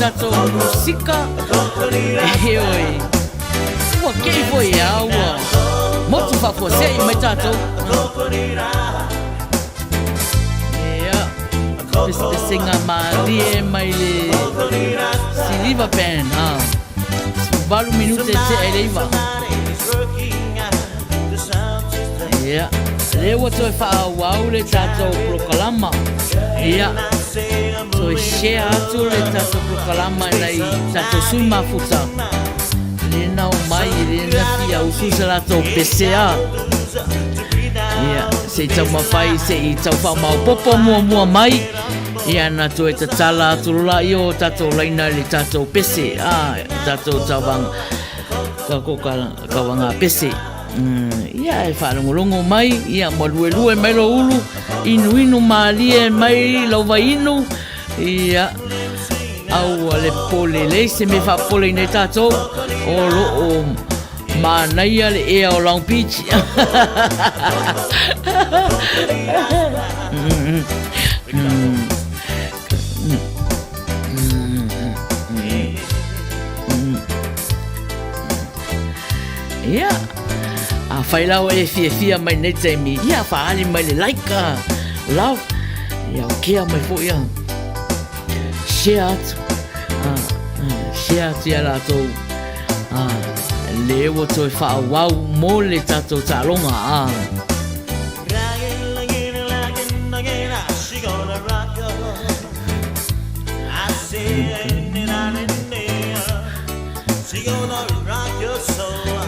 tatou musika. Oi. Ua kei foi aua. Motu whakosei mai tatou. Mr. Singer Maria mai le Siliva Pen. Baru minute te eleva. Yeah. Lewa toi whāwau le tātou prokalama. Yeah. Toi share atu le tātou prokalama nei tātou sui mafuta. Le nau mai le nafi au susa lātou PCA. Yeah. Se tau mawhai se I tau whamau popo mua mai. Ia na toi te tala atu la I o tātou laina le tātou pese. Tātou tawang kawanga pese. Ia e whanongolongo mai. Ia malue mai lo ulu. Inu maalie mai lau inu. Ia au le pole le se me whapole nei tātou. O lo o Manuia le ea o Long Beach. Ia a whailau e fia mai nei teimi. Ia whaali mai le laika love. Ia o kea mai fo ia share atu share atu ia lātou lewa toi whaawau mo le tātou tālonga.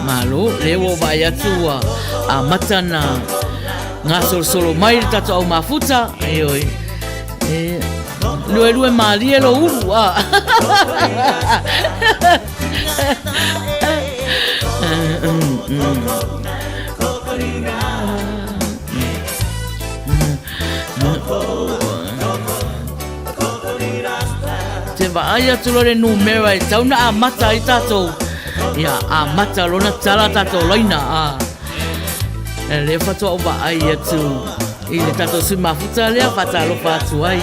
Malo, lewa vai atu a matana ngā solo mai le tātou au mafuta. Oi. Lue maalie lo ulu Te vai atu lo le numera I tauna a mata I tātou. Ia a mata lona tala tātou laina le whatua o ai atu I le tātou sui mafuta lea whatalofa atu ai.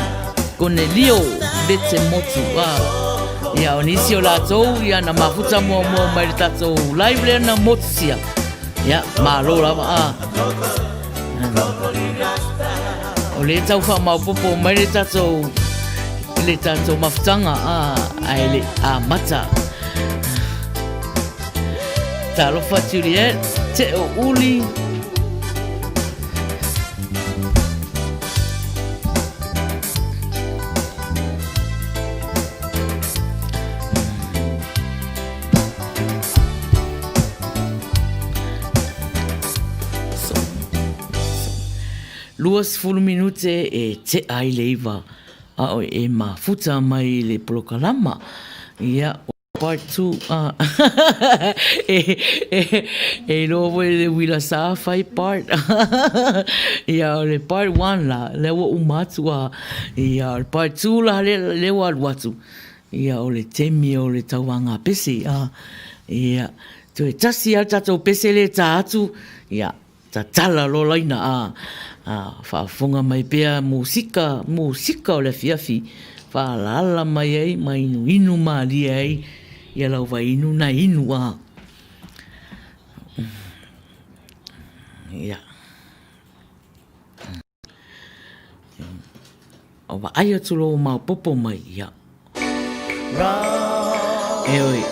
Kone lio bete motu Ia o nisi o lātou Ia na mafuta mua mai le tātou live lea na motu sia. Ia malo lava o le tau whamau popo mai le tātou mafutanga ai le a mata. Talofa Juliet te o uli. Luas fulu minute e te ai leiva o e mafuta mai le prokalama. Ia part 2 e lovo le Uila Sa fai part. Ia le part 1 la lewa umatu ia part 2 la lewa watu. Ia o le temi o le tauanga pese ia to tasi al tatou pese le taatu ia ta tala lo laina whaafonga mai pea musika o le fiafi whaalala mai ai mai inu maali ai ia lau wa inu na inu ia o wa ai atu lo mau popo mai ia e oi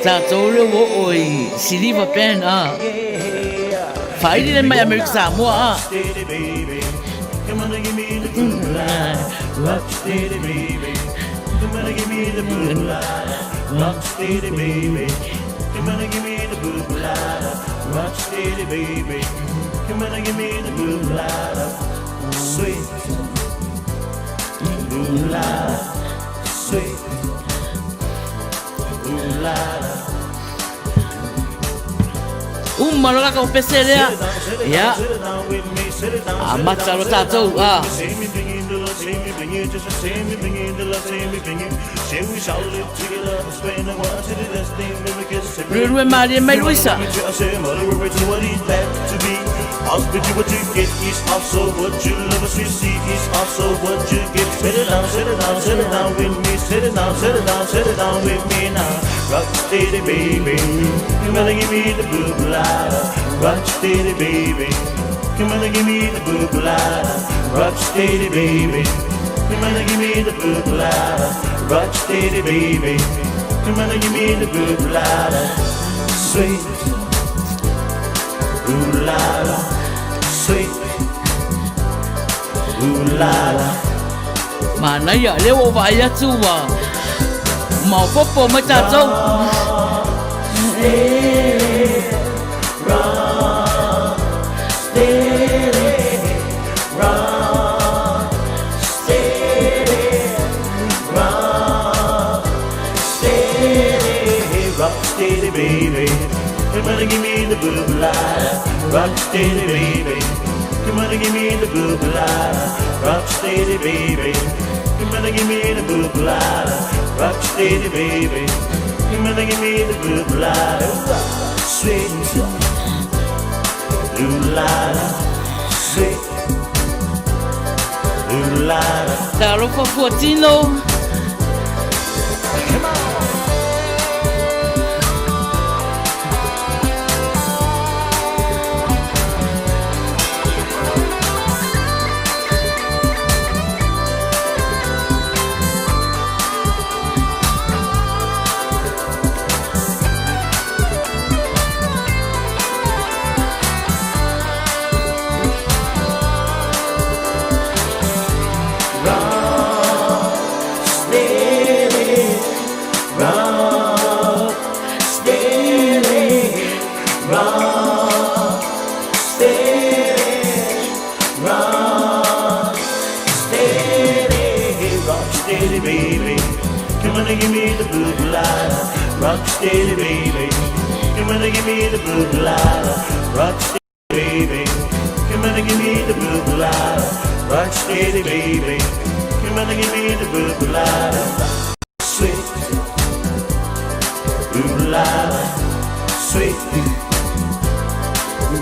tātou le wo oi Siliva Pen whairi le mai Amerika Samoa Come on and give me the blue light Rock steady baby Come on and give me the blue light Rock steady baby Come on and give me the blue light Rock steady baby Come on and give me the blue light Sweet blue light Sweet malaka o pese lea ia a mata lo tātou see me bring you, just see me bring you, the love see me bring you. Say we shall live together, spend a while to the destiny, maybe kiss it. Rue Maria Manuia. I say, mother, we're to what he's back to be. I'll spit you what you get, is also what you love us receive, is also what you get. Settle down, settle down, settle down with me, settle down, settle down, settle down with me now. Rock steady, baby, come on and give me the blue bladder. Rock steady, baby, come on and give me the blue bladder. Rock steady, baby, come on and give me the blue bladder. Rock steady, baby, come on and give me the blue bladder. Sweet, ooh la la, sweet, ooh la la. Maina leo vai atu wa. Mau popo mai tātou. Rock steady, baby, come on and give me the blue bladder. Rock steady, baby, come on and give me the blue bladder. Rock steady, baby, come on and give me the blue bladder. Rock steady, baby, come on and give me the blue bladder. Sweet, blue bladder, sweet, blue bladder. Taro fa fuatino. Steady, baby, come on and give me the blue bladder. Rock steady, baby, come on and give me the blue bladder. Rock steady, baby, come on and give me the blue bladder. Rock steady, baby, come on and give me the blue bladder. Sweet, blue bladder, sweet,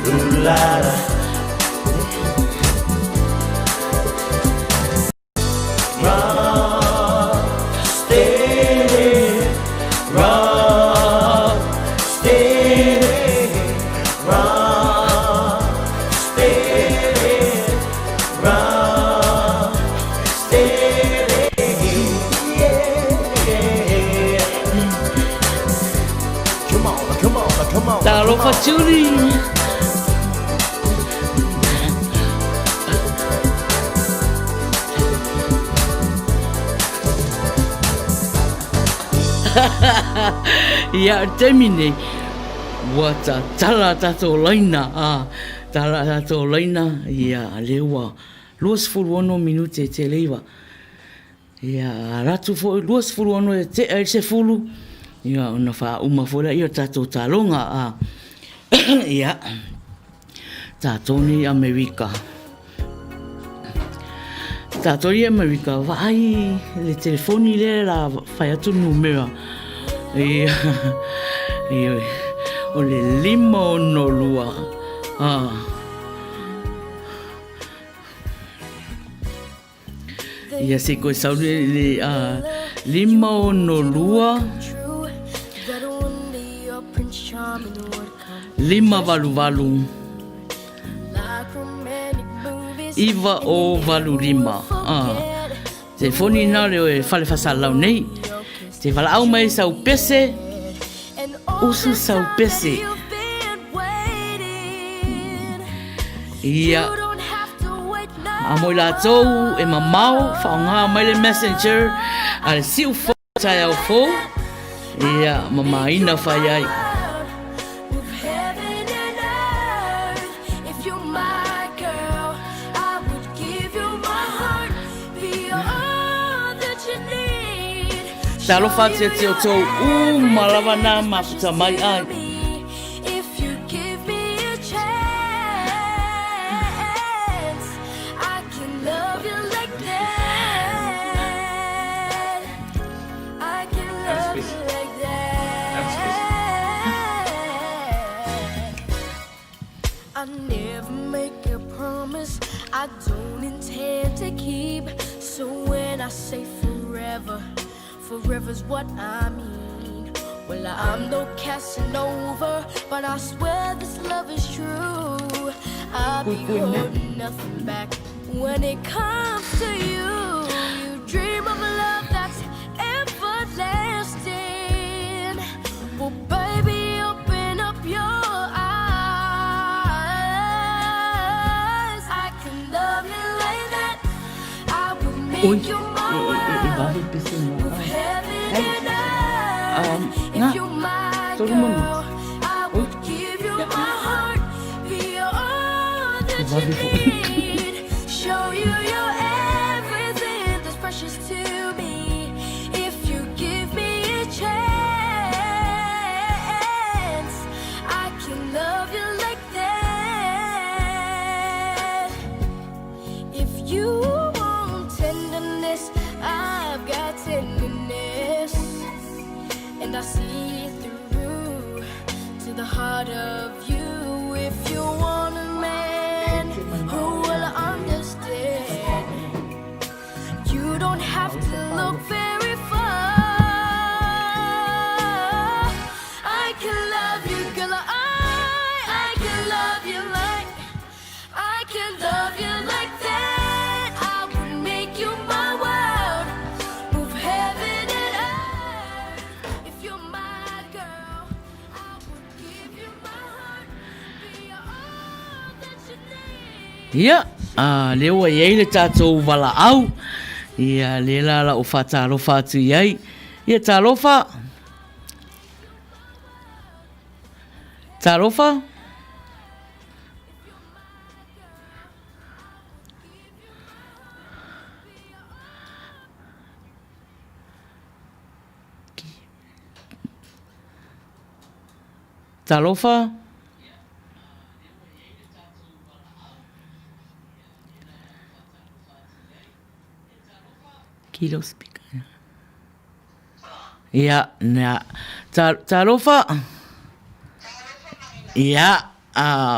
blue bladder. Taro fa churi. Ya termine. Wata tala tato laina a tala tato laina ya lewa. Luas fuluono minute te leiva. Ya ratu fo luas fuluono te se fulu. Ya ona fa uma fola ia tato talonga a. Ya. Tato ni Amerika. Tato ni Amerika vai le telefoni le la fai atu numero. Ya. Ya. O le lima no lua. Ia se koe sauri le lima no lua. Lima valu valu. Iva o valu lima. Te foni na leo e fale fasalau nei. Te fala au mai sau pese. Usu sau pese. Ia. Amoi la tau e mamau. Whaonga mai le messenger. Ale siu fo tai au fo. Ia Maina whai ai. Talo whatia te o tau malawa nā mafuta mai ai. when I say forever, forever's what I mean. Well, I'm no Casanova, but I swear this love is true. I'll be holding nothing back when it comes to you. You dream of a love that's everlasting. Well, baby, open up your eyes. I can love you like that. I will make you my world. Move heaven and earth. If you're my girl, I would give you my heart. Be all that you need. Show you you're everything that's precious to me. If you give me a chance, I can love you like that. If you want tenderness, I've got tenderness, and I see through to the heart of you. If you want a man who will understand, you don't have to look very far. I can love you, girl. I can love you like, I can love you like that. I would make you my world, move heaven and earth. If you're my girl, I would give you my heart, be all that you need. Ia, lewa iai le tātou wala au. Ia, le la o whātārofa atu iai. Ia, tārofa. Tārofa. Tārofa. Kilo speaker. Ia, na. Tārofa. Ia,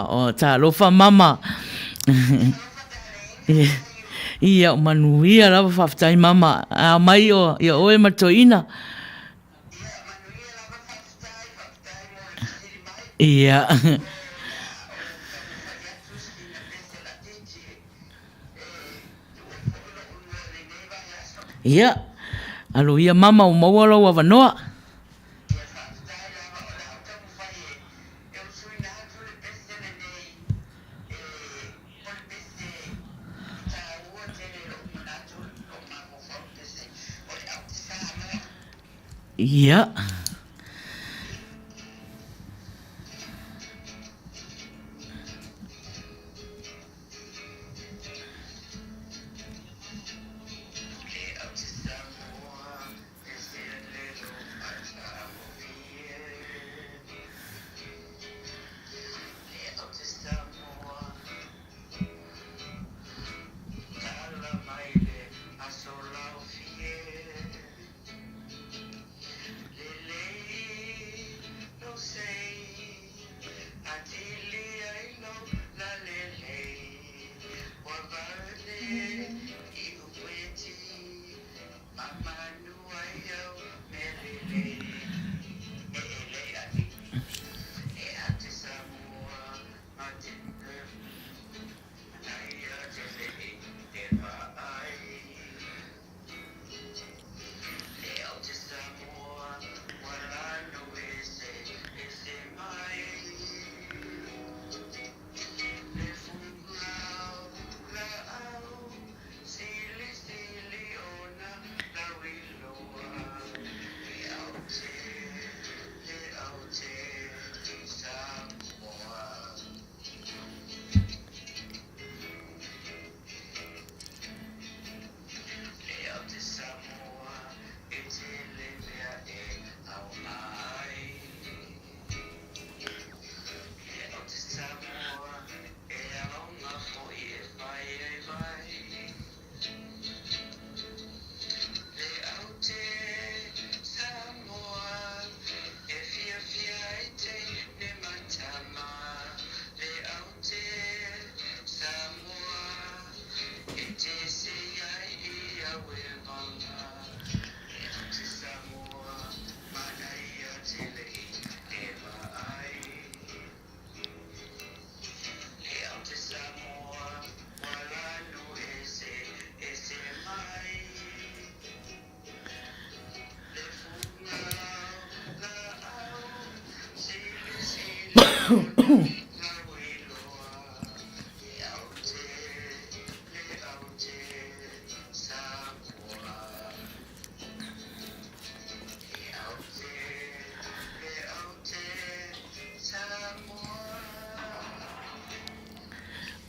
o tārofa mama. Ia, o Manuia lava whaftai mama. Mai o, ia oe matoina. Ia. Ia. Alo ia mama o mawala o avanoa. Ia.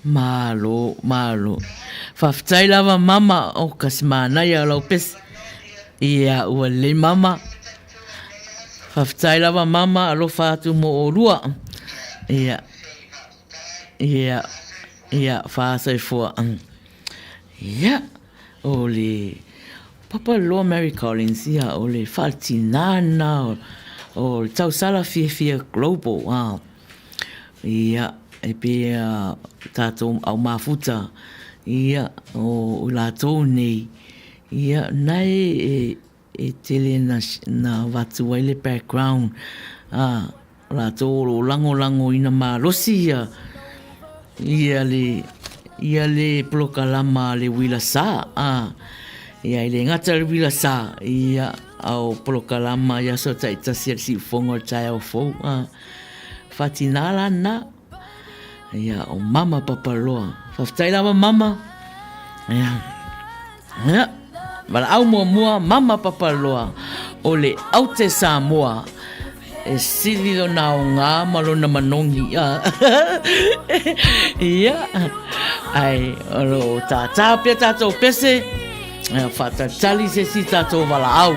Malo, malo. Whawhtai lava mama o kasi Manuia lau pes. Ia ua le mama. Whawhtai lava mama alo whātu mo o rua. Ia. Ia. Ia whāsai fua. Ia. O le Papa Loa Mary Collins. Ia o le whātinana. O le tausala fia global. Ia. E pe tātou au mafuta. Ia o lātou nei. Ia nai e tele na watu ai le background. Lātou o lango ina malosi ia. Ia le polokalama le Uila Sa. Ia le ngata le Uila Sa. Ia au polokalama ia so taitasi si fongo tai au fou. Fatinala na. Ia o mama papaloa. Whaftai lava mama. Ia. Wala au mua mama papaloa. O le au te Samoa. E sili lo na o ngā malona manongi. Ia. Ai, alo tātā pia tātou pese. Whatatali se si tātou wala au.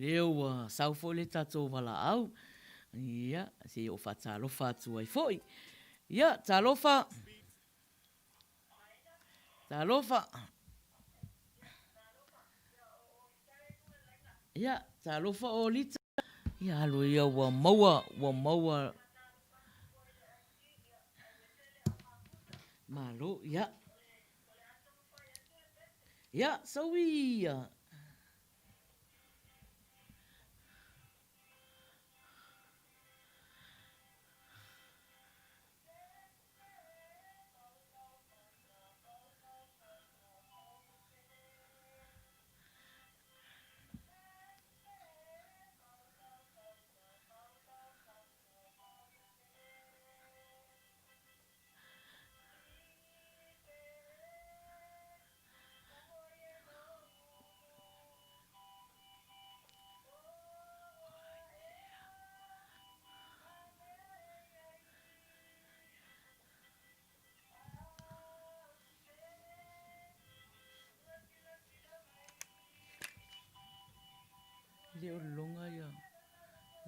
Leo saufo le tātou wala au. Ia, se o whatalofa atu ai foi. Ia, talofa. Talofa. Ia, talofa o lita. Ia, alo ia wa maua. Malo, ia. Ia, sawi ia. Leo longa ya.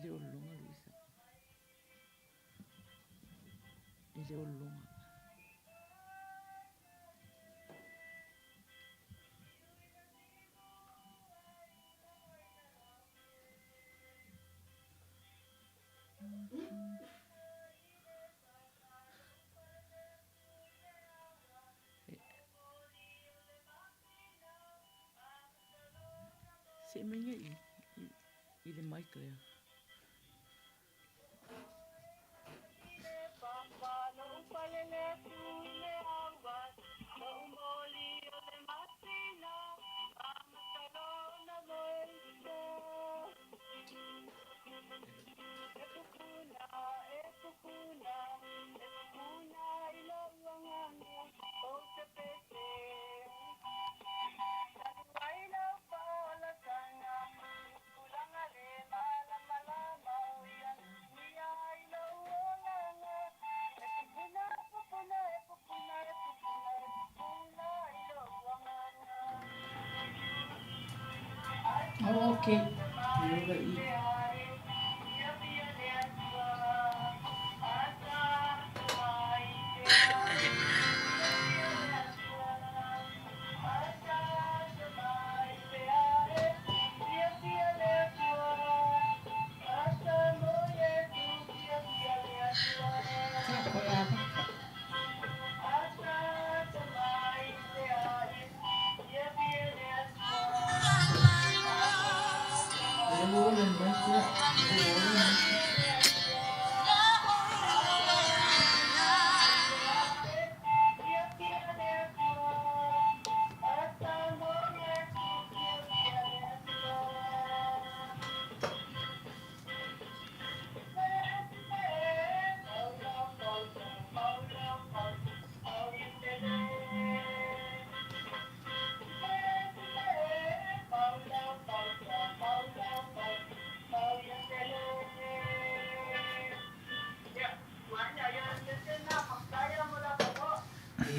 Leo longa Luisa. Leo longa. Se menye ile Michael ya. Oh, okay. Yoga i.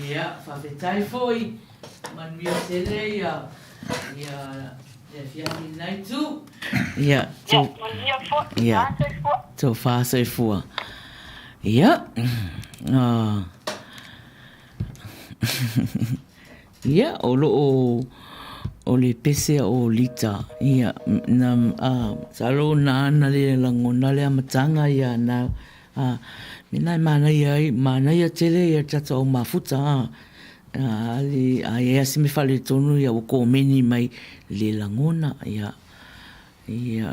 Ja, whawhetai foi. Manuia tele ia. Ia whiahi nei tu. Ia, tō. Ia, tō whāsai fua. Ia. Ia, o o le pese o lita. Ia, salo na ana le langona le amatanga ia na. Mina mana ia tele ia tata o mafuta ali ai asi me fale tonu ia o ko meni mai le langona ia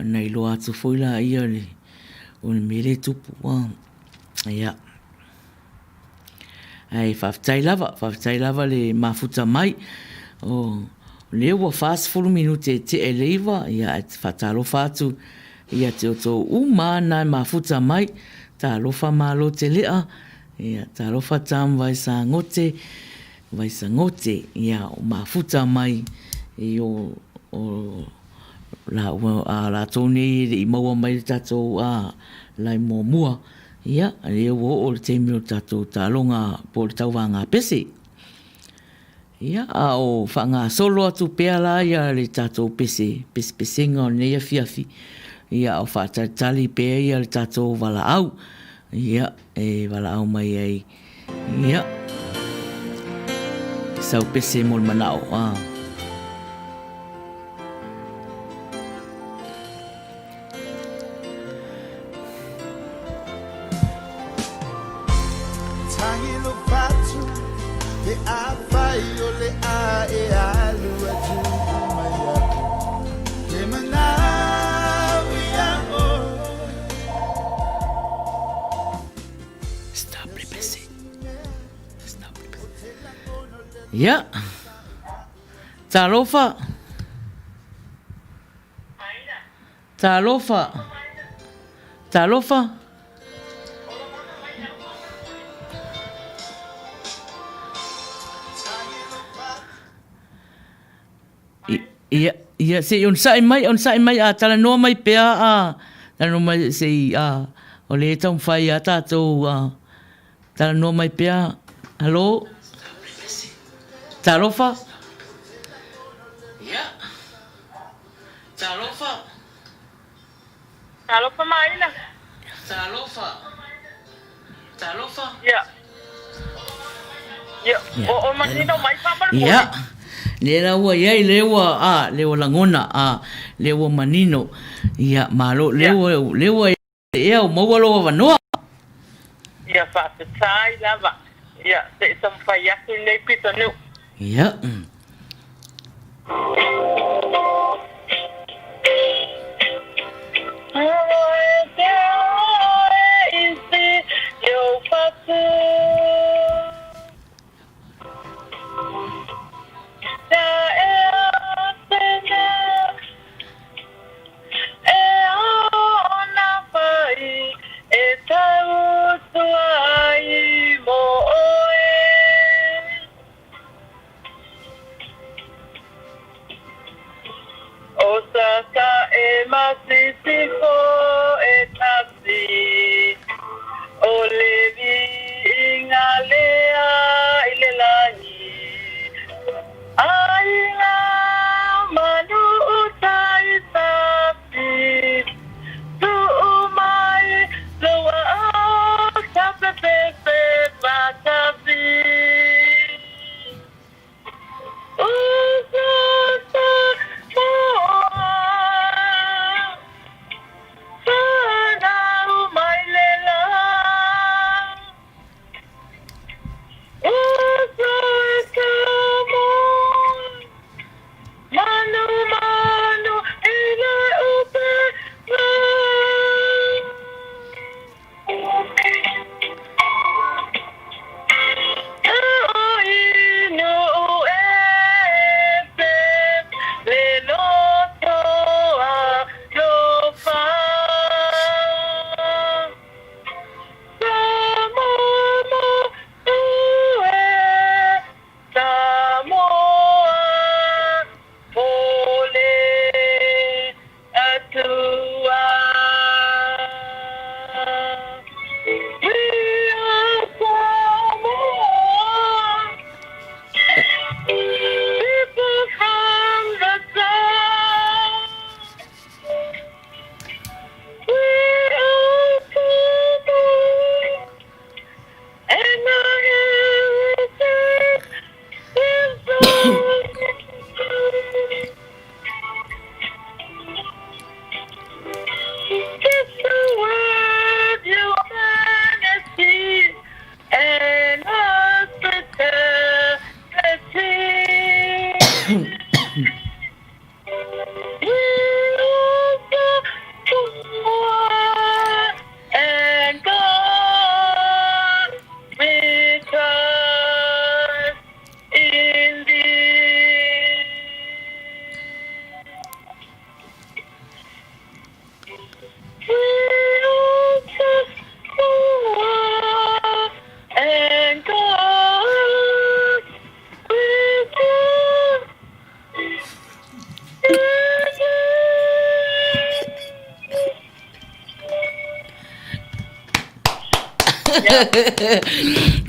nei lo atu foila ia le o mere tupu ia ai faftai lava le mafuta mai o le wa fast full minute te eleva ia fatalo fatu ia te o umana mafuta mai ta lofa malo te lea, ia ta lofa tam vai sa ngote, ia o mafuta mai, la tone i maua mai tatou lai mo mua, ia, le o te mio tatou ta longa po le tau wanga pese. Ia, o whanga solo atu pea la, ia le tatou pese nga o nea fiafi. Ia o whātatali pēr ia le tātou wala au. Ia, wala au mai ai. Ia. Sau pese mol manao. Tangi lo fatu, le a fai o le a e alu atu mai aku. Ke manawi ako. Ia. Talofa. Ia se on sai mai a tala no mai pea tala no mai se o le tau fai a tatou tala no mai pea hello talofa ia talofa Maina. talofa Ya. O manino mai pamar. ia le ua iai lewa langona lewa manino ia malo lewa ia o maua loa wanoa Ya fa sai lava. Ya se sam fai atu nei pita nu. ia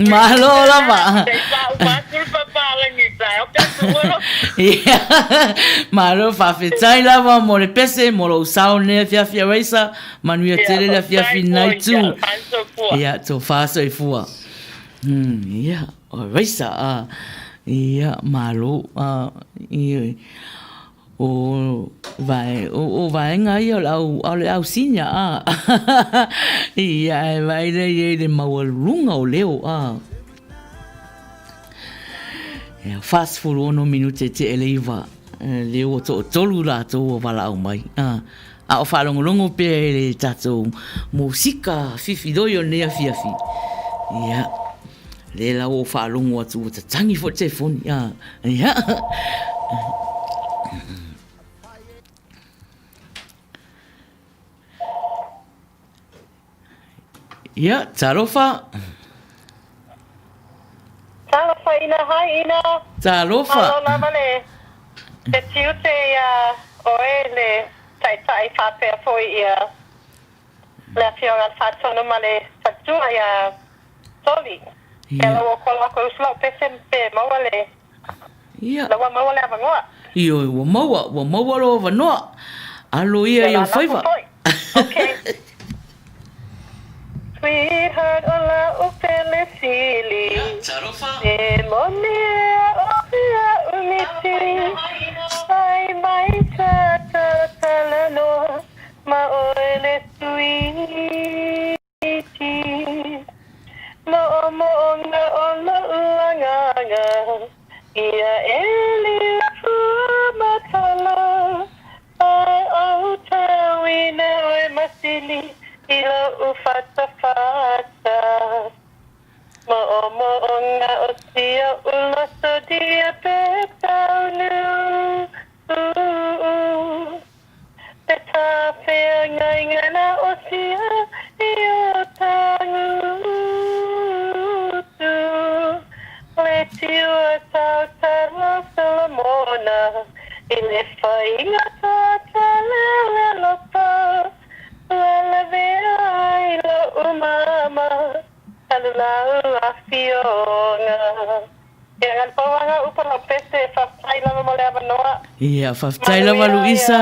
Malo lava. Ia. Malo whawhetai lava mo le pese mo lo usao nea fiafia reisa. Manuia tere la fiafi nai tu. Ia, tō whāso I fua. Ia, o reisa. Ia, malo. Ia. O vai ngai o le au sinya ia vai le maulunga o leo ia fast food ono minute te eleva leo to tolu la to wala o mai a o falongo pe le tato musika fifidoio ne fiafi ia le la o falongo atu tangi fo telefone ia Ya, talofa. Talofa ina hai ina. Talofa. Alola male. Te tiute ia oele tai fape foi ia. Le fiora fatto no male fatua ia soli. Ela o kola ko uslo pesempe mawale. Ya. La wa mawale avangoa. Io, wa maua lo vanoa. Alo ia ia faiva. Okay. Sweetheart, ola upele sili. Demonia, opia umitiri. Ai mai tata talano, ma oele sweeti. Mo onga ola uanganga. Ia eli fumatala. Ai auta wina oe masili. Ila ufata fata mo onga osia ula sodia petaunu peta fea ngai ngana osia iotangu letiua tautara Solomona ile whainga tatalele lopa Wala vea ila umama Halulau afionga Ia galpawanga upala pese Whaftai lava mole avanoa Ia, whaftai lava Luisa.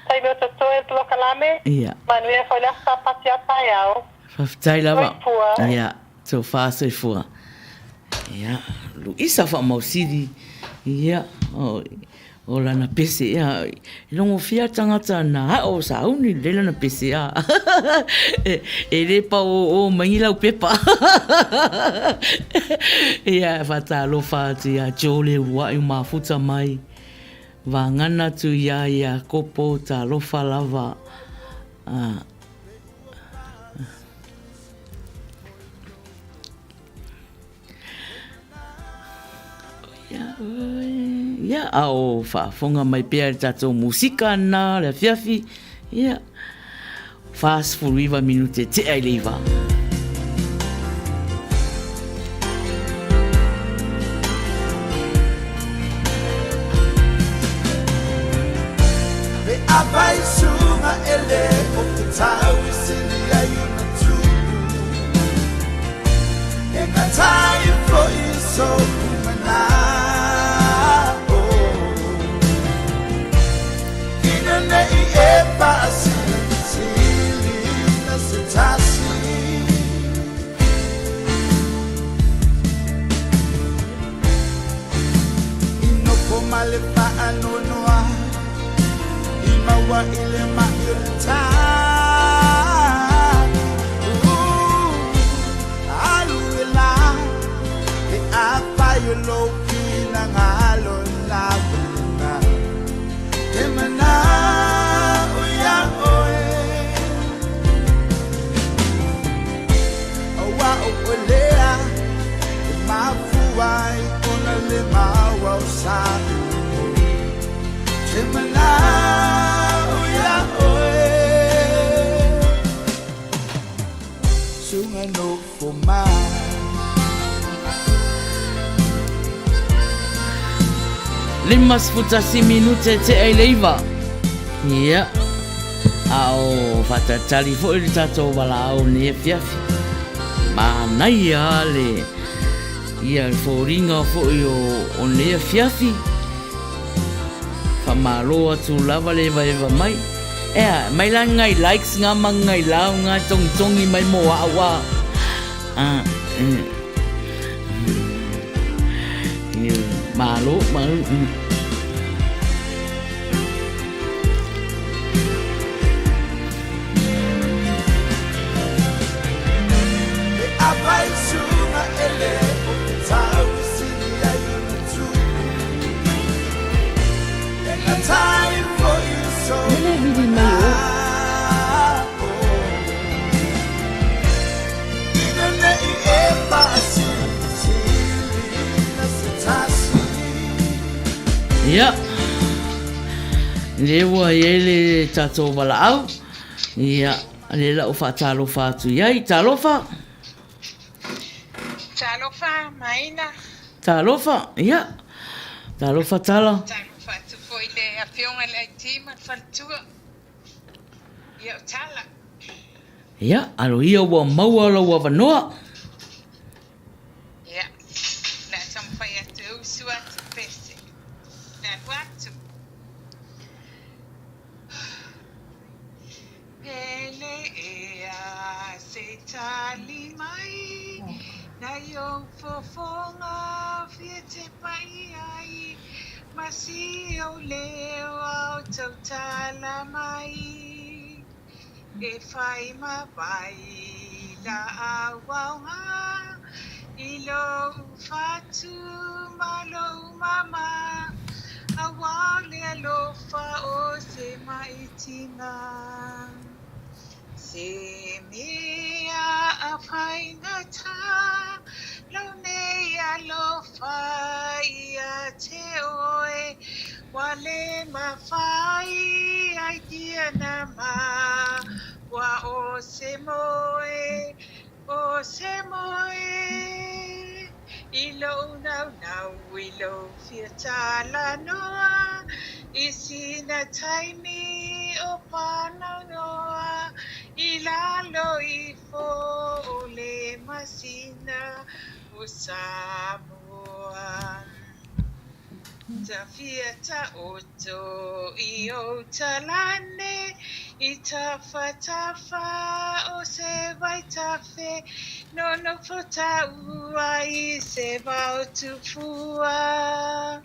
Tai meo totoe tulo kalame Ia. Manuia whaila sa patiata iau Whaftai lava. Waipua. Ia, tō whāso I fua. Ia, Luisa wha mausiri. Ia, o lana pese ia longo fia tangata na o sauni le lana pese ia e le pa o mangi lau pepa ia fata lo fati a jole wa I mafuta mai va ngana tu ia kopo ta lo falava ia au whaafonga mai pia tato musika na le fiafi ia fast for riva minute te ai leiva Be abai sunga ele o te tau sili ai una tu E ka tai fo iso kumana Male pa anonoa Imawa ile mailta Aluela E apa yolo kina ngalo la buna Emana uya oe Awa okolea Mafuai ona le mawa usabi Emana uya oe Sunga no foma Limas futasi minute te ai leiva ia au fata tali fo I tato wala au ne fiafi Manuia le ia fōringa fo'i o nea fiafi whamaro atu lava le eva mai ea mai la ngai likes ngā mangai lau ngā tongi mai mo awa malo Time for you, so ia le ua ia le tatou walaau ia le lau whaatalofa atu iai talofa Maina. talofa ia talofa tala Talofa tu foi le a fionga le tima faltua. Ia tala. ia alo ia ua maua la ua wanoa Ia. La sampai atu usua tu pese. La watu. Pele ea se tali mai. Na yo fofonga fie te pai ai. Masi o leo au tau tala mai. E whai mawai la awaunga. I lo fatu malo mama. Awale alofa o se maitinga. Se mea a whaina ta. Laune alofa ia te oe. Wale mawhai ai dia na ma. Wa o se moe, o se moe. Ilo nau, ilo fia tala noa. Isina taimi o pana noa. Ilalo ifo o le masina o Samoa. Ta fiata oto I o talane I tafa o se vai tafe no fota ua I se vau tufua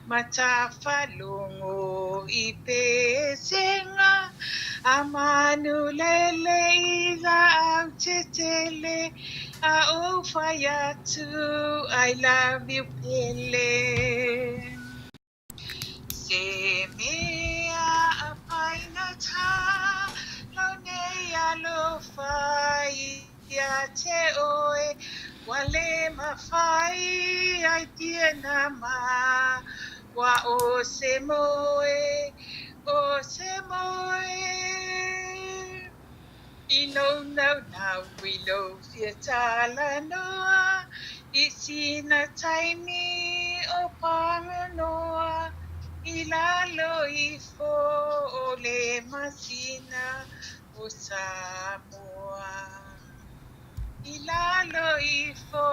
matafa longo I pesenga amanu lele iza au tetele a o fayatu I love you pele Se mea a paina ta, launea lo fai ia te oe, wale mawhai ai tiena ma, wa o se moe, o se moe. Ilo nau, ilo fia tala noa, I sina taimi o panga noa, Ilalo ifo o le masina o Samoa. Ilalo ifo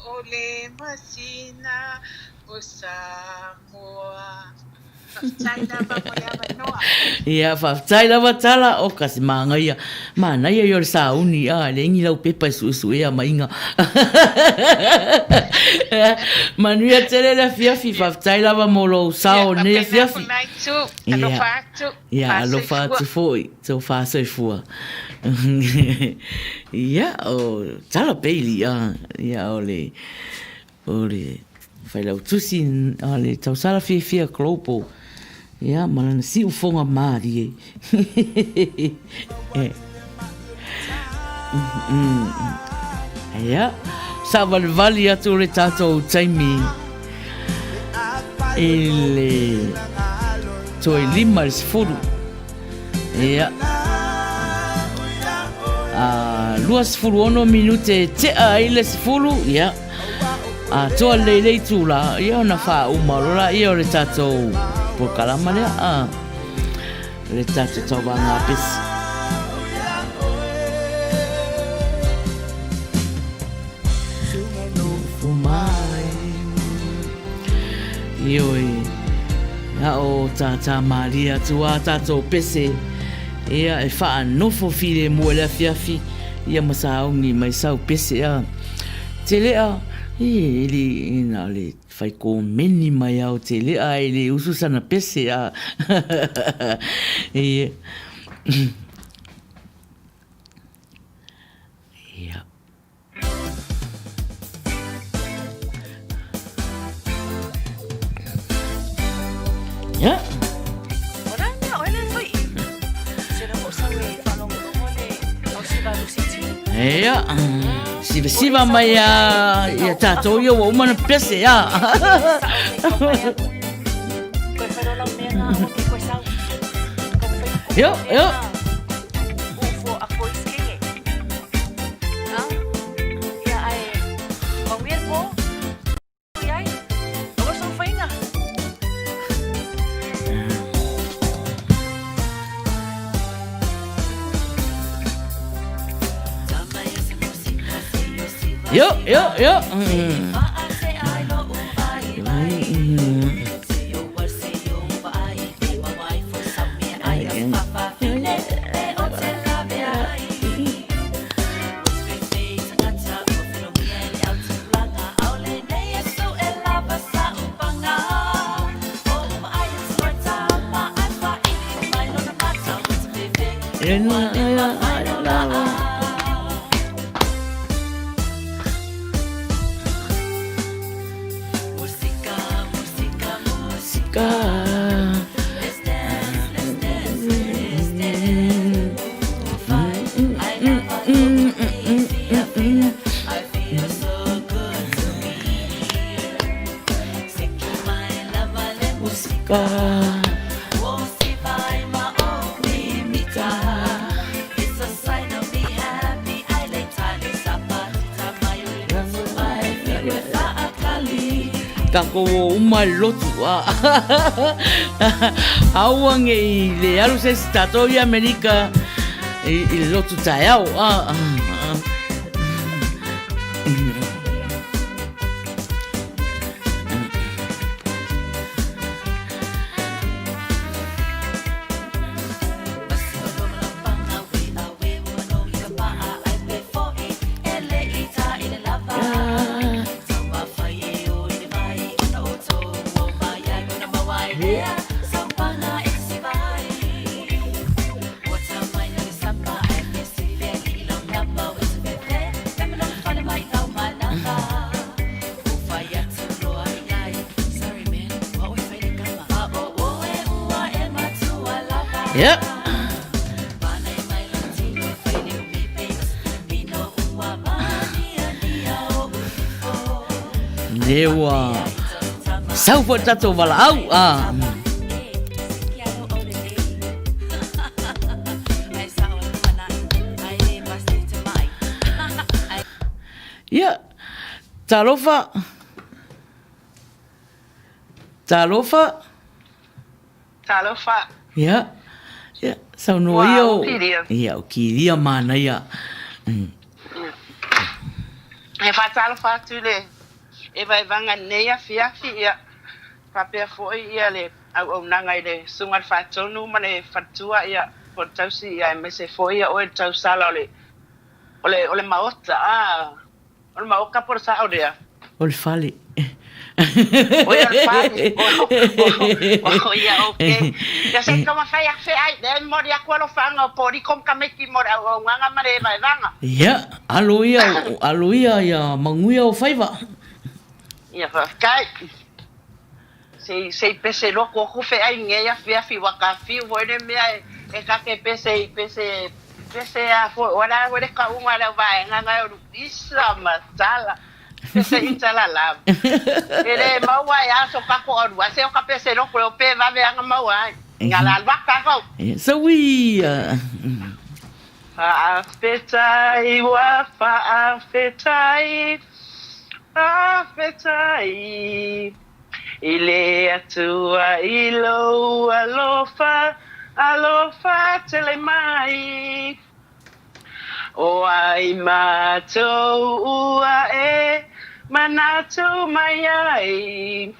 o le masina o Samoa. Whaftaina mamoia manoa. ia whaftai lava tala o kasi Manuia Manuia i o le sauni le ingi lau pepa su ea mainga Manuia tele la fiafi whaftai lava mo lo sao ne fiafi ia alofa atu foi tau whasoifua ia o tala peili ia o le whailau tusi le tau sala fia klopo ia malana si ufonga maari ia sa valvali atu le tatou taimi le toi lima le sifuru ia lua sifuru ono minute tea ai le sifuru ia toa lelei tula ia ona wha umarola ia o le tatou po kalama lea le tatou tau wanga pesi Ioi. A o tata Maria tua tato pese. Ia e wha nofo file mo le fiafi. Ia masaungi mai sau pese a. Te lea. Ili ina le fai ko meni mai au te lea. Ili usu sana pese a. Ia. Ia. Ia. Ia, siva mai ia tātou ia wa umana pese ia. Ia, ia. Yo, yo, yo. Kako uma lotu a auange I le alu se stato I Amerika I lotu tai au a Yep. Dewa. Sau po tato walau ah. Ya. Talofa. Talofa. Talofa. Ya. Ya, sau no yo. Ya, kiria mana ya. E fatalo fatule. E vai vanga neia fiafi ia. Papea foi ia le au nanga ile sunga fatonu mane fatua ia por tausi ia me se foi ia o tau sala ole maota ole maoka por sa orea. Ol fale. Oye, oye, okay. Ya sé cómo fai a fe ai, de moria kwalo fanga por I kom kameki mora o nganga mare mai vanga. Ya, aloia ya Manuia o faiva. Ya fa kai. Se pese loco ho fe ai ngeia fi waka fi voine me e ka ke pese a fo ora ora ka unha la vai nganga o isa masala. Pese intala la. Ele maua ya so ka ko o se o ka pese no ko pe va ve anga maua. Ngala va ka ko. So we Afetai wa afetai ile atua ilo alofa tele mai o ai mato ua e manato mai ai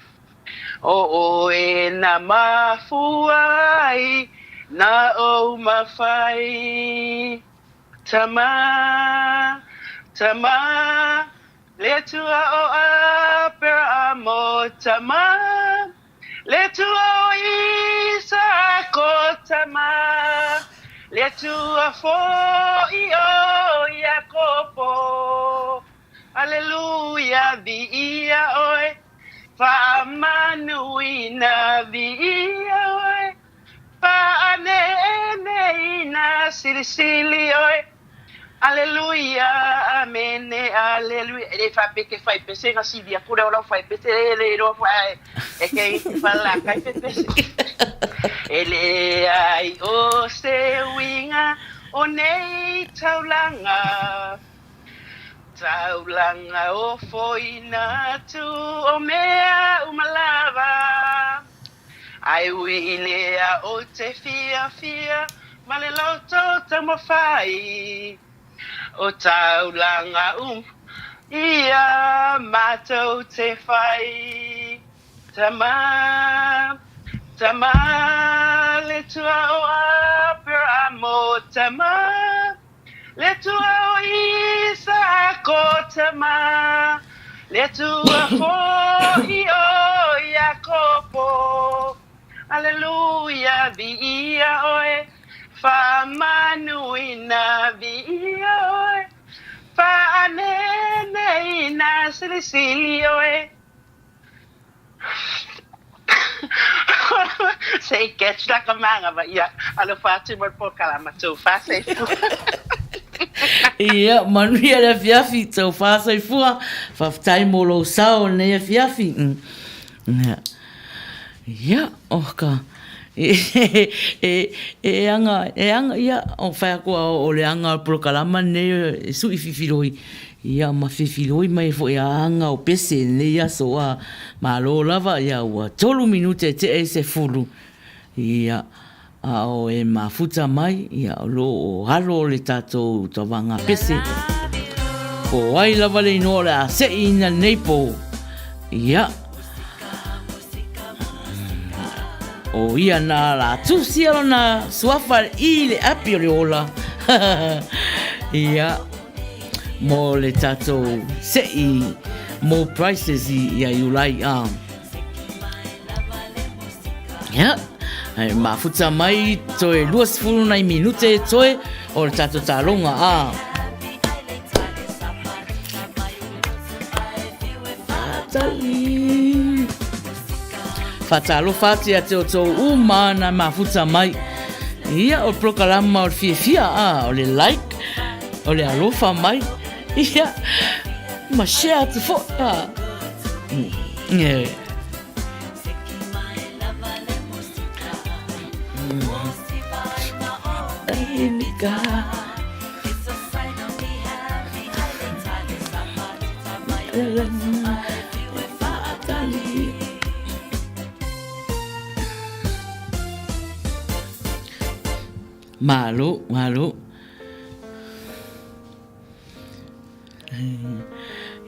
O e na mafuai, na o mawhai. Tama, tama, le tua o a pera amo tama. Le tua o isa ko tama. Le tua fo I o Yakopo. Alleluia, via oi. Fa Manuina, via oi. Fa ane sili oi. Alleluia, amen, alleluia. E fa perché fai pese nga si dia kura ora fai pese le ro fai e che fa la kai pese. Ele ai o se winga o nei taulanga. Taulanga o foina tu o mea umalava. Ai wilea o te fia, male loto tamo fai. O taulanga ia mato te fai. Tama, tama, le tua o apera amo tama. Le tua o isa ko tama. Le tua fo o Yakopo. Alleluia, via oe. Fa Manuina, via oe. Fa anene ina silisilioe. Sei catch la kamanga ba ia alo fatu mo po kalama tu fa sei Ia, Manuia le fiafi, tau whāsai fua, whaftai molo sao ne fiafi. Ia, oka. Anga, ia, o whai kua o le anga prokalama ne sui whiwhiroi. Ia, ma whiwhiroi mai fo ia anga o pese ne ia soa ma lo lava ia ua tolu minute te e se fulu. Ia, a o e mafuta mai, ia o lo o halo le tātou tawanga pese. Ko ai lava le inoa le a se ina neipo. Ia. O ia na la tusi alo na suafa I le api o le ola. Ia. Mo le tātou se I more prices ia iulai a. Ia. Ai mafuta mai toe 20 minute toe o le tato talonga a. Fatali. Fatalo fati a te o tō uma na mafuta mai. Ia o prokalama o le fia a o le like o le alofa mai. Ia ma share te fo a. Yeah. Malo.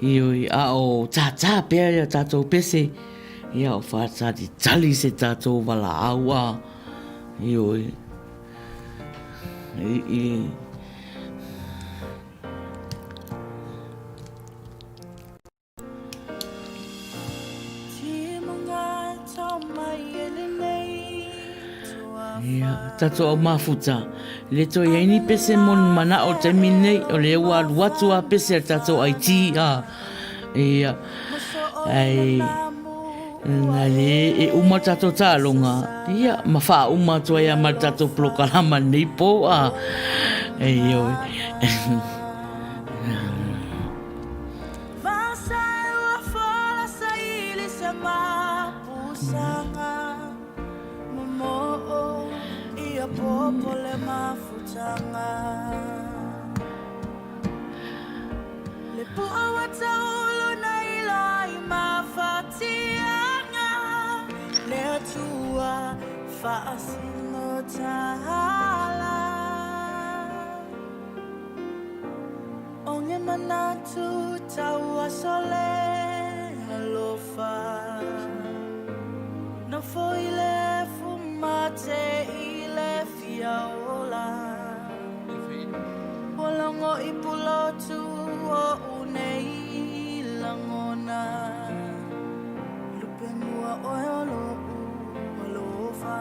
Ioi a o tata pea tatou pese. Ia o whata di tali se tatou wala aua. Ioi. Ia, tato au mafuta. Le to yaini pese mon mana o te mine o le ua watu a pese tato ai ti a. Ia, ai, na le e uma tato talonga. Ia, ma wha uma tua ia ma tato plokalama nei po a. Ei, oi. Fasino tahala Onge manatu tawa sole alofa te I le fiaola Polongo I pulotu o unei langona Lupenua oeolo alofa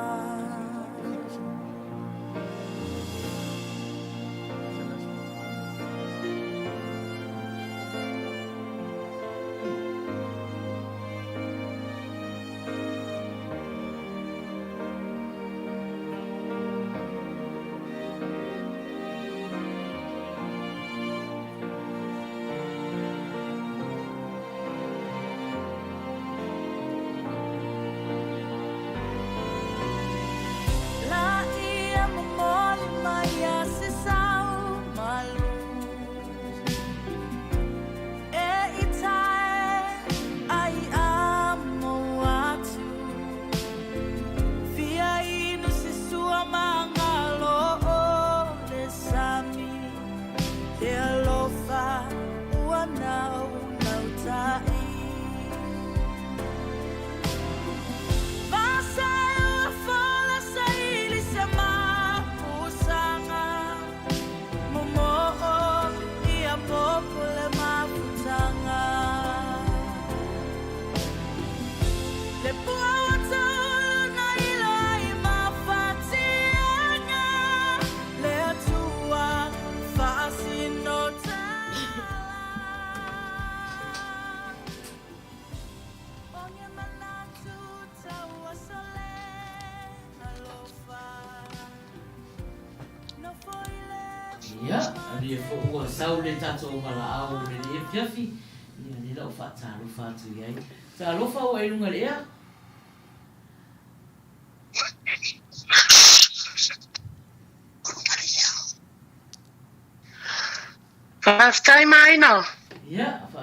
Ya, ali fo ua sau le tato mala au le le fiafi. Ia le lau fata lo fatu iai. Ta lo fa o ilunga lea. First time Maina. Ya, fa.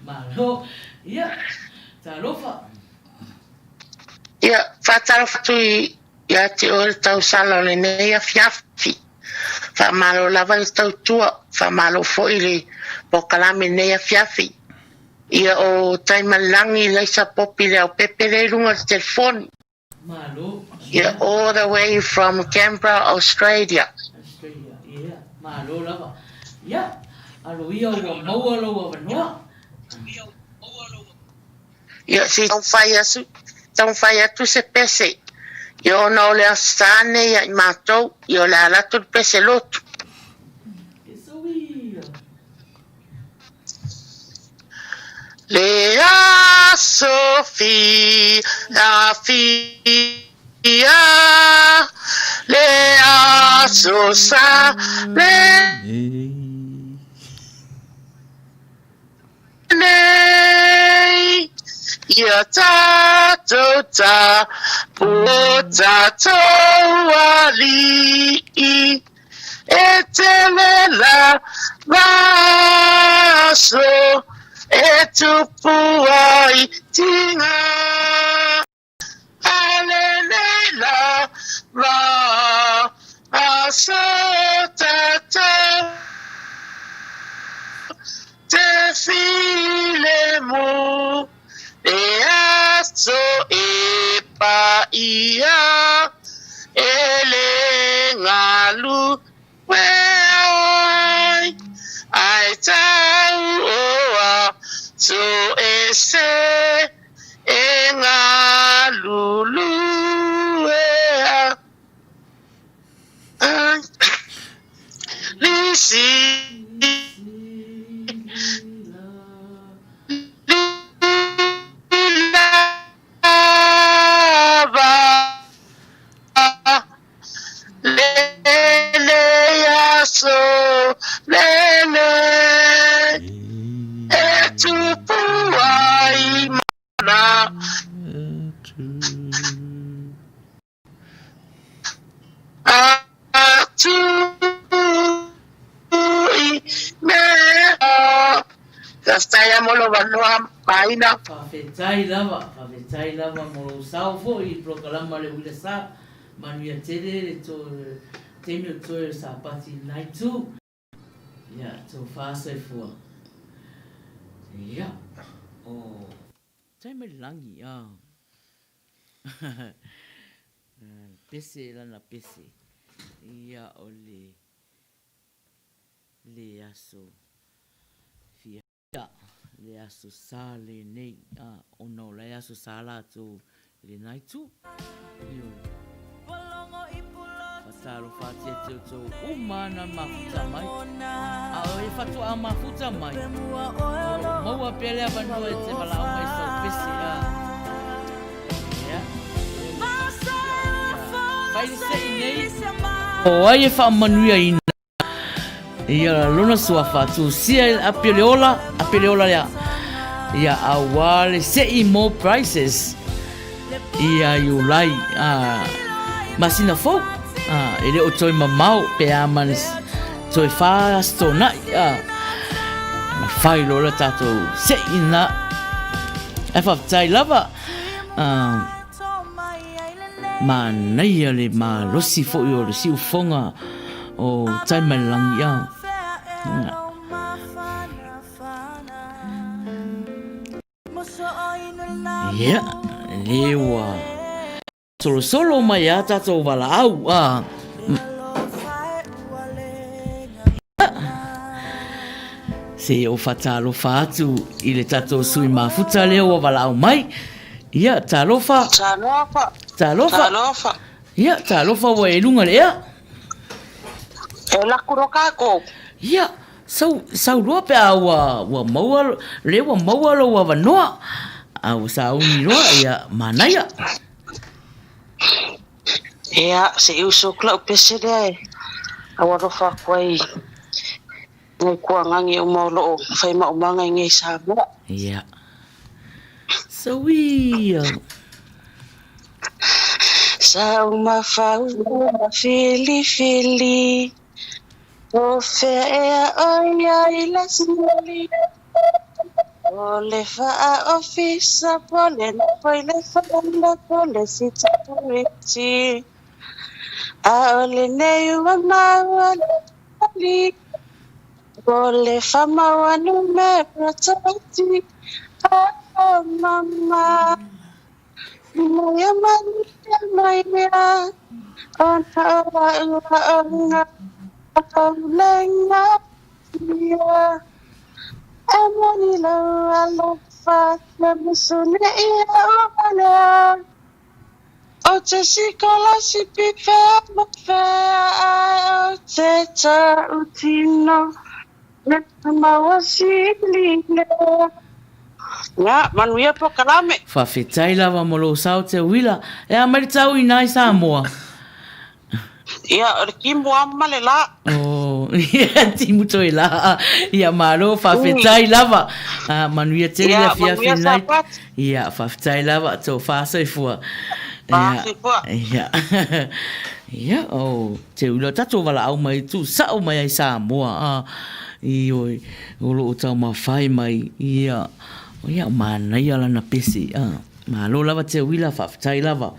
Malo. Ya. Ta lo fa. Ia, whātara whatui ia te ore tau sala le nei a fiafi. Whamalo lava i tau tua, whamalo fo i le pokalame nei a fiafi. Ia o taimalangi leisa popi le au pepe le runga te telefoni. Malo. Ia all the way from Canberra, Australia. Australia. Ya, malo lava. Ya. Alo ia ua maua lo wa vanua. Ia si tau whai atu se pese. Ia ona o le asane ia i mātou, ia o le alato pese lotu. Lea Sophie, la fia, Lea Sosa, Nei, ia tatou ta, o tatou ali, e te lela, vaso, e tupu ai tinga alelela va asotata te filemu e aso e paia ele ngalu weai ai tau oa so ese e ngā lulu ea lisi lava lele yaso lele tupuai mana atu I mea kastaya molo vanua Maina Whawhetai lava mo sao fo I prokalama le Uila Sa Manuia tere le to temi o toe sa pati nai tu. Ya, to whaasai fua. Ya. Oh. Tai me langi, ah. pese lana pese. Ia o le aso fia. Ia le aso sa le nei. O no le aso sa la tu le nai tu. Io. Pasalo fatia tu umana mafuta mai. E fatu a mafuta mai. Maua pele abanua e te malau mai so pese a. Yeah. Vai sei nei. O ai e fa Manuia ina. Ia lona sua fatu sia a peleola ya. Ia awale sei more prices. Ia yulai masina fo. Ele o toi mamau pe amanis toi fasto na na fai lola tato se ina e fa tai lava Maina le ma losi fo yo le siu fonga o tai malang ya ya lewa solo mai ata to wala au se o fatalo fatu ile tato sui mafuta leo wala au mai ia talofa ia talofa wa elunga lea e la kuroka ko ia sau roa pe wa maua lewa maua lo wa noa au sa uni roa ia Manuia. Ia, se eu sou clau pese dai. Awaro fa kwai. Ngai kwa ngangi o maulo fai ma umanga ngai sabra. Ia. So we sa uma fa fili o fe o ya ila sili. Ole fa office pole fa pole si Aole nei mama wali Ole fama wanu me protati mama Moya Maina on hawa lenga ya Amani la fa musune ya ona O te sikola si pipe mo fea o te ta utino me maua si line. Nga, Manuia po kalame. Whawhetai lawa molo sao te Uila. E a maritau i nai Samoa. Ia, o kimu amale la. Oh, ia timu toi la. Ia maro whawhetai lawa. Manuia te rea fia whinai. Ia, whawhetai lawa tō whāsai fua. Ia, o te ula tato wala au mai tu sao mai ai Samoa. I oi, olo o tau mawhai mai. Ia, Manuia lana pesi. Malo lava te Uila whawhetai lava.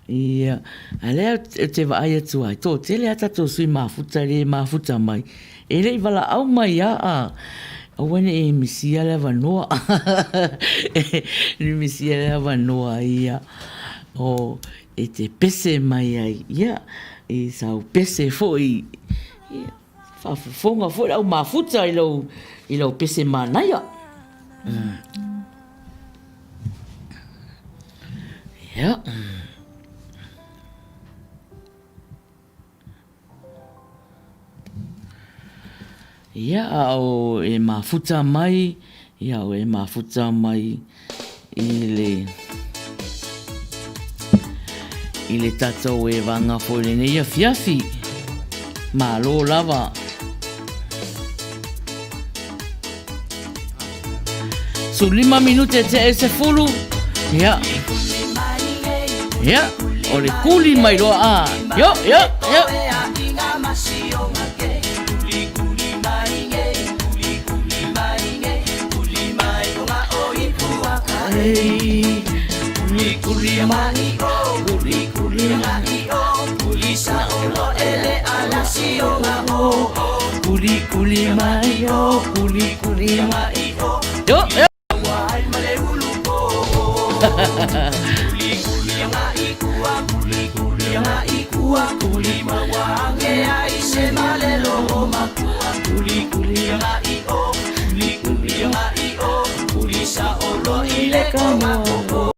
Ia, alea te waai atu ai. Tō tele ata tō sui mafuta le mafuta mai. E rei wala au mai Awane e misia lewa noa. Ni misia lewa noa ia. O e te pese mai ai. Ia, e sau pese foi. Ia, whafonga foi au mafuta i lau pese Manuia. Ia. Ia o e mafuta mai, ia o e mafuta mai i le tatou e vanga fole ne ia fiafi. Malo lava. Su 5 minute te e se fulu. Ia. Ia, o le kuli mai roa Yo. Yo. makua kuli mawange ai se malelo o makua kuli ngai o kuli ngai o kuli sa olo ile kama o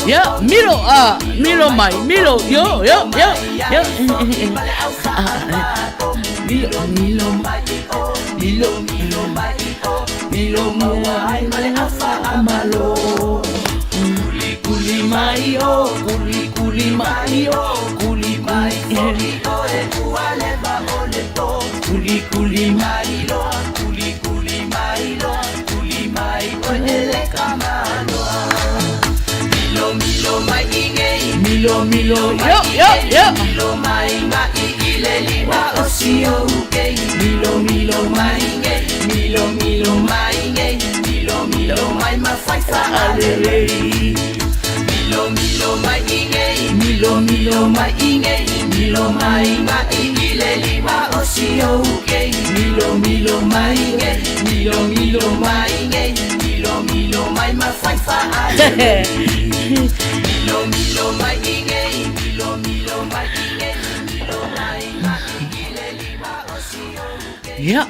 Ya, milo mai, milo, yo. Milo mai, male afa amalo. Kuli mai, kuli mai, kuli mai, e kuale ba ole to. Kuli mai, kuli mai, o ele kamalo. Milo mai inge milo milo mai ngai ile lima osio ke milo mai inge milo mai ma fai fa alele milo mai inge milo mai inge milo mai ngai ile lima osio ke milo mai inge milo mai inge milo mai ma fai fa alele Milo mai inge, milo mai inge, milo mai ile lima osio. Ya.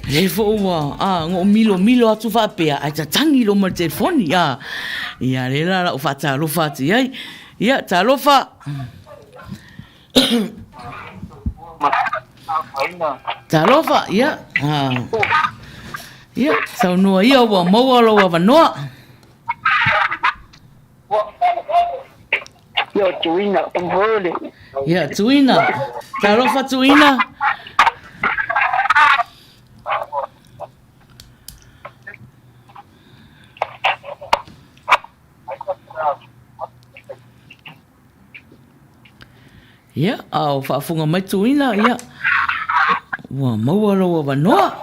Le fo wa ngo milo atu fa pe ai ta tangi lo ma telefoni ya. Ya le la o fa ta lo fa ti ai. Ya ta lo fa. Ta lo fa ya. Ya, sa no ia wa mo lo wa no. Yo, Tuina, panghuli. Ya, Tuina. Tarofa Tuina. Ya, au whaafunga mai Tuina, ya. Wa maualo wa wanoa.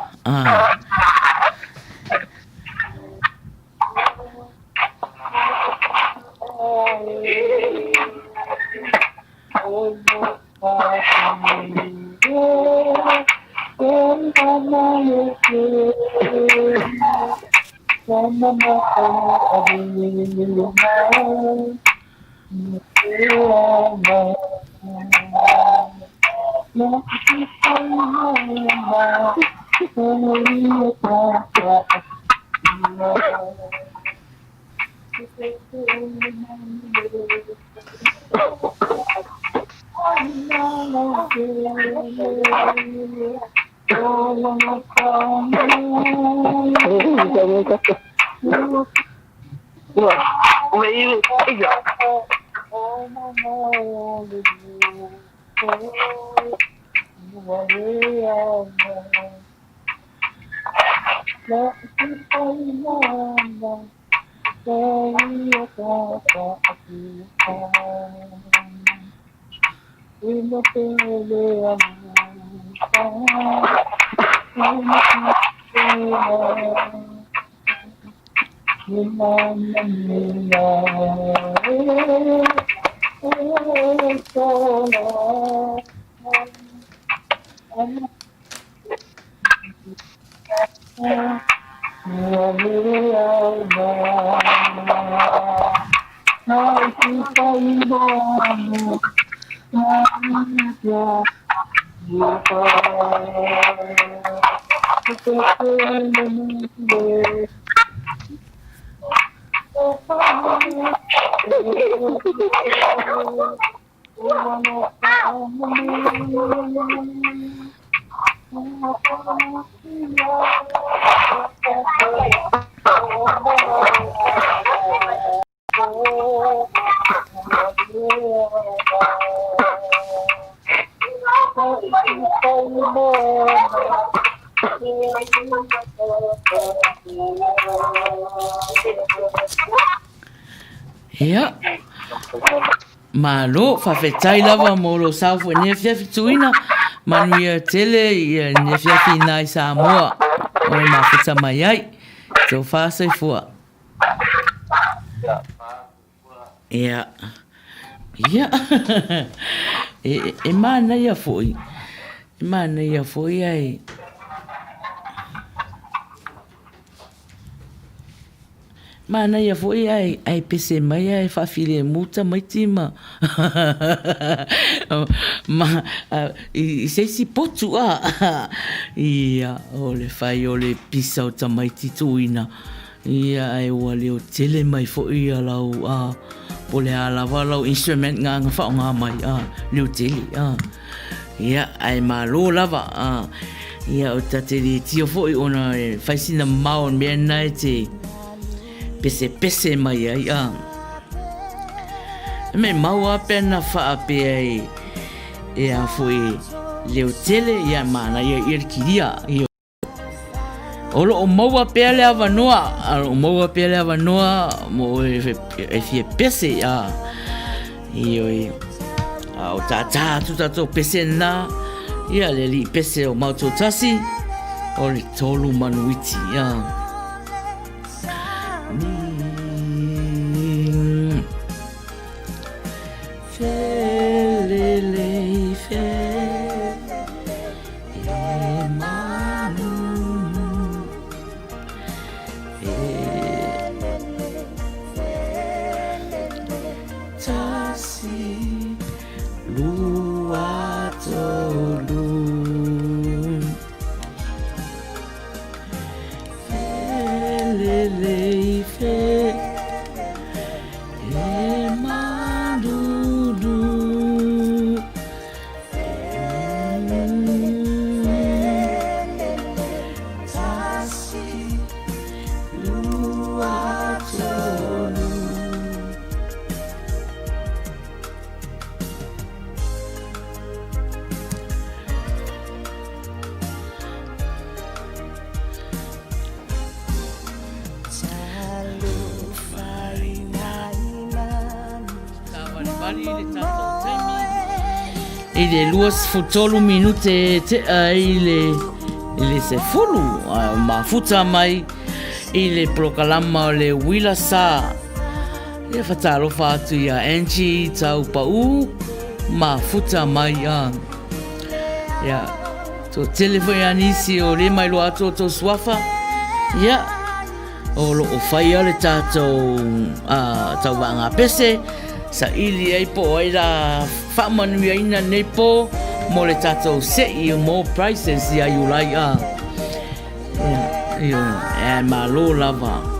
Ya. Malo whawhetai lava mo lo saufu e nefia fituina. Manuia tele i nefia fina i Samoa. O e mawhita mai ai. Tau whaasai fua. Ya. Ya. e mana ia foi. E mana ia foi ai. Mana ia foi ai pese mai ai fa file muta mai tima. Ma I sei si potu ia ole fai ole pisa o tamai tituina. Ia ai wale o tele mai fo ia lau pole ala walau instrument nga fa nga mai leo tele ia ai malo lava ia o tateli tio fo I ona fai sina mau me nai te pese mai ai me mau apena fa pe ai ia foi leo tele ia mana ia irkiria ia Olo o maua pea le avanoa, o maua pea le avanoa mo e fie pese o tata tu pese na ia le li pese o mauto tasi o le tolu manuiti Felele fe Ile luas futolu minute te ile se fulu mafuta mai ile prokalama le Uila Sa ile fatalo fatu ya Angie tau pau mafuta mai ya to telefone anisi o le mai lo ato to swafa ya o lo o fai ale tato tau vanga pese sa ili ai po ai la fa Manuia ina nei po mo le tatou se'i o mo prices ia iulai ia malo lava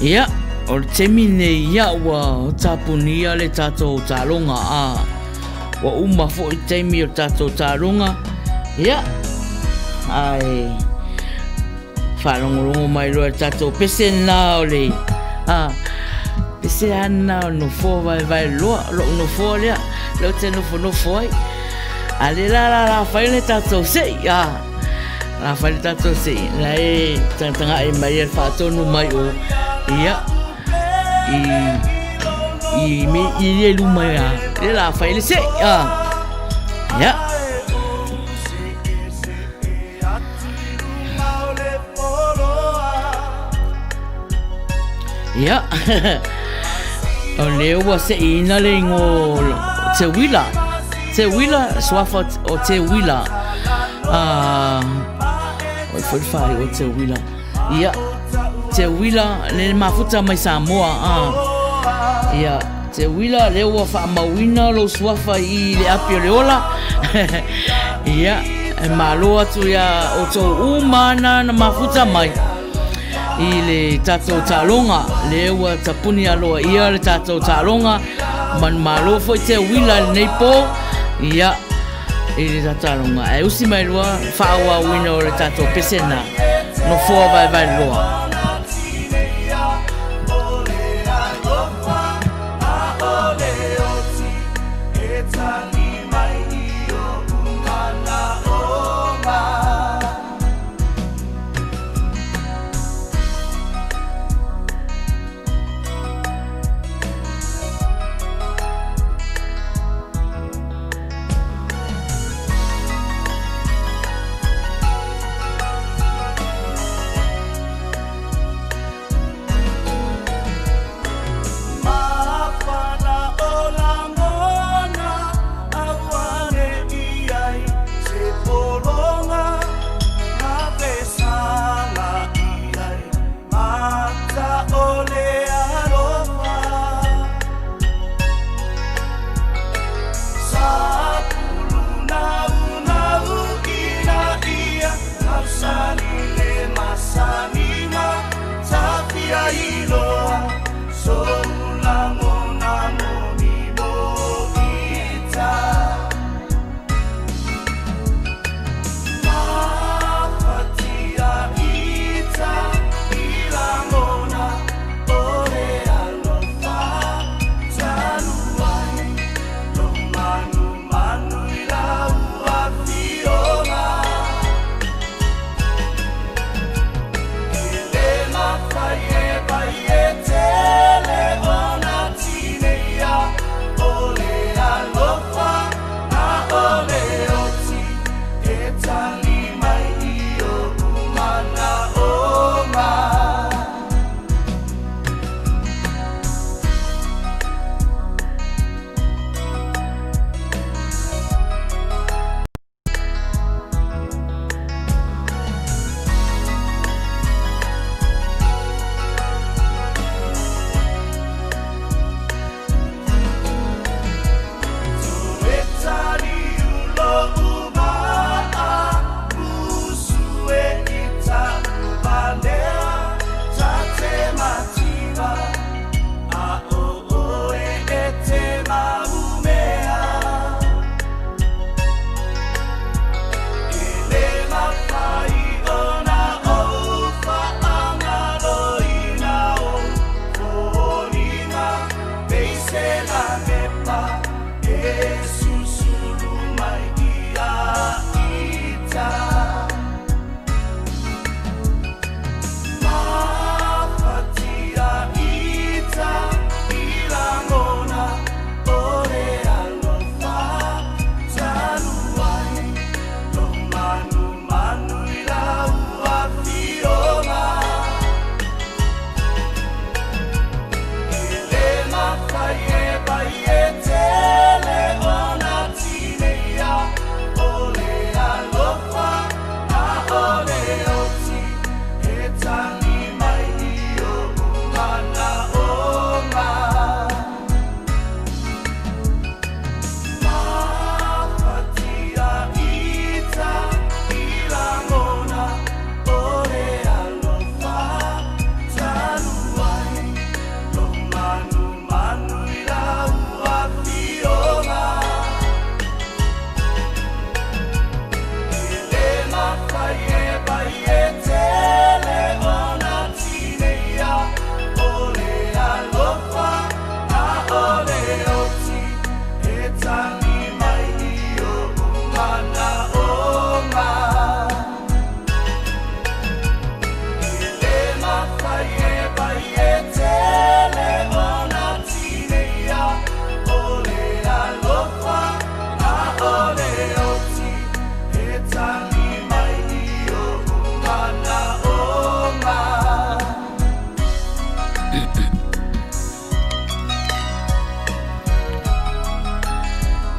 Ia, o te mine ia wa tapunia le tatou talonga a. Wa uma fo i teimi o tatou talonga. Ia, ai, whalongolongo mai loa tatou pese nao le. Pese ana no fo vai loa, lo no fo lea, leo te no fo ai. Ale la fai le tatou sei, la fai le tatou sei. La e tanga e mai e whaatonu mai o. Ia, i le lumai a. Le la fai le sei, ia. Ia, o leo wa se ina le ngo te wila, swafa o te wila. O whai o te wila. Ia, te wila le mafuta mai Samoa. Ia, te wila leo wa wha mawina lo swafa i le api o le ola. Ia, e malo atu ia o tō umana na mafuta mai. I le tatou talonga, le ua tapuni aloa ia le tatou talonga, man malo foi te wila nei po, ia, i le tatou talonga. E usi mai loa, whaua wina o le tatou pesena, no fua vai loa.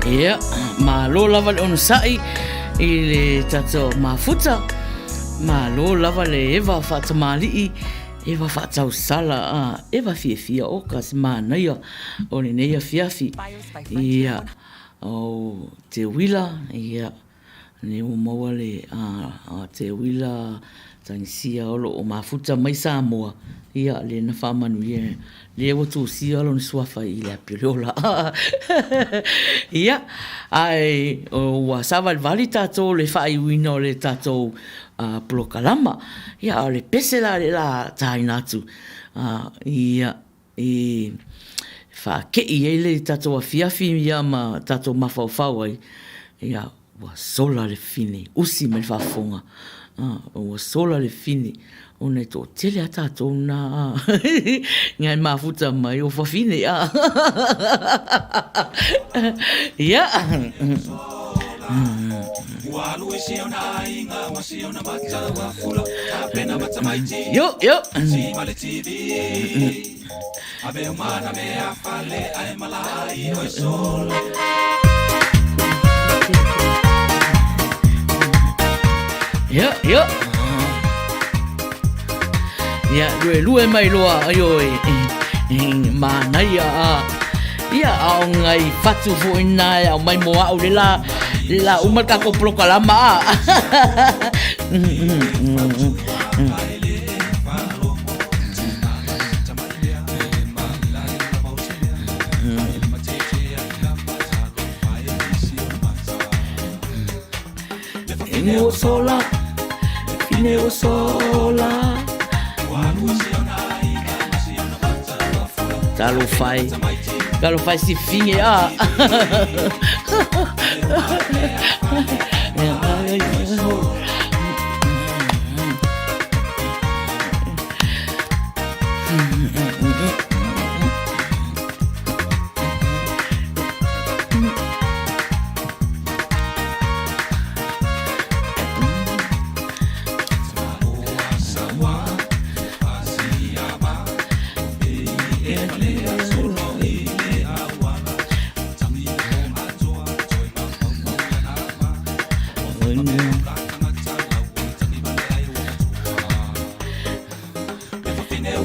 Ia, malo lava le ono sai i le tato mafuta. Malo lava le eva whatamali'i, eva whatau sala, eva fia o kasi Manuia, o le neia fiafi. Ia, o te Uila, ia, ne o maua le te Uila tangisia olo o mafuta mai Samoa. Ia, le na whamanuia, le o tō sia alo ni suafa i le apiriola. Ia, ai, o wa sawa le vali tātou le whai uina o le tātou plokalama. Ia, o le pese la le la tāi nātu. Ia, i whakei e le tātou a fiafi ia ma tātou mawhauwhau ai. Ia, wa sola le fine, usi me le whafonga. Wa sola le fine. O nei tō tele a tātou nā. Ngai mafuta mai o whawhine. Ia. Yo, yo. Yo, yo. Ia, lue mai loa, aioi, Maina, ia, au ngai whatu fo ina, au mai moa au le la umarka ko plokalama. Fine sola, fine sola. Kalau fai si finge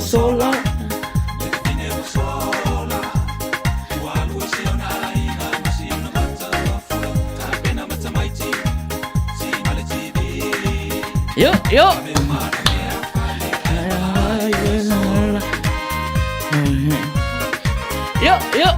sola. Yo, yo. Yo, yo.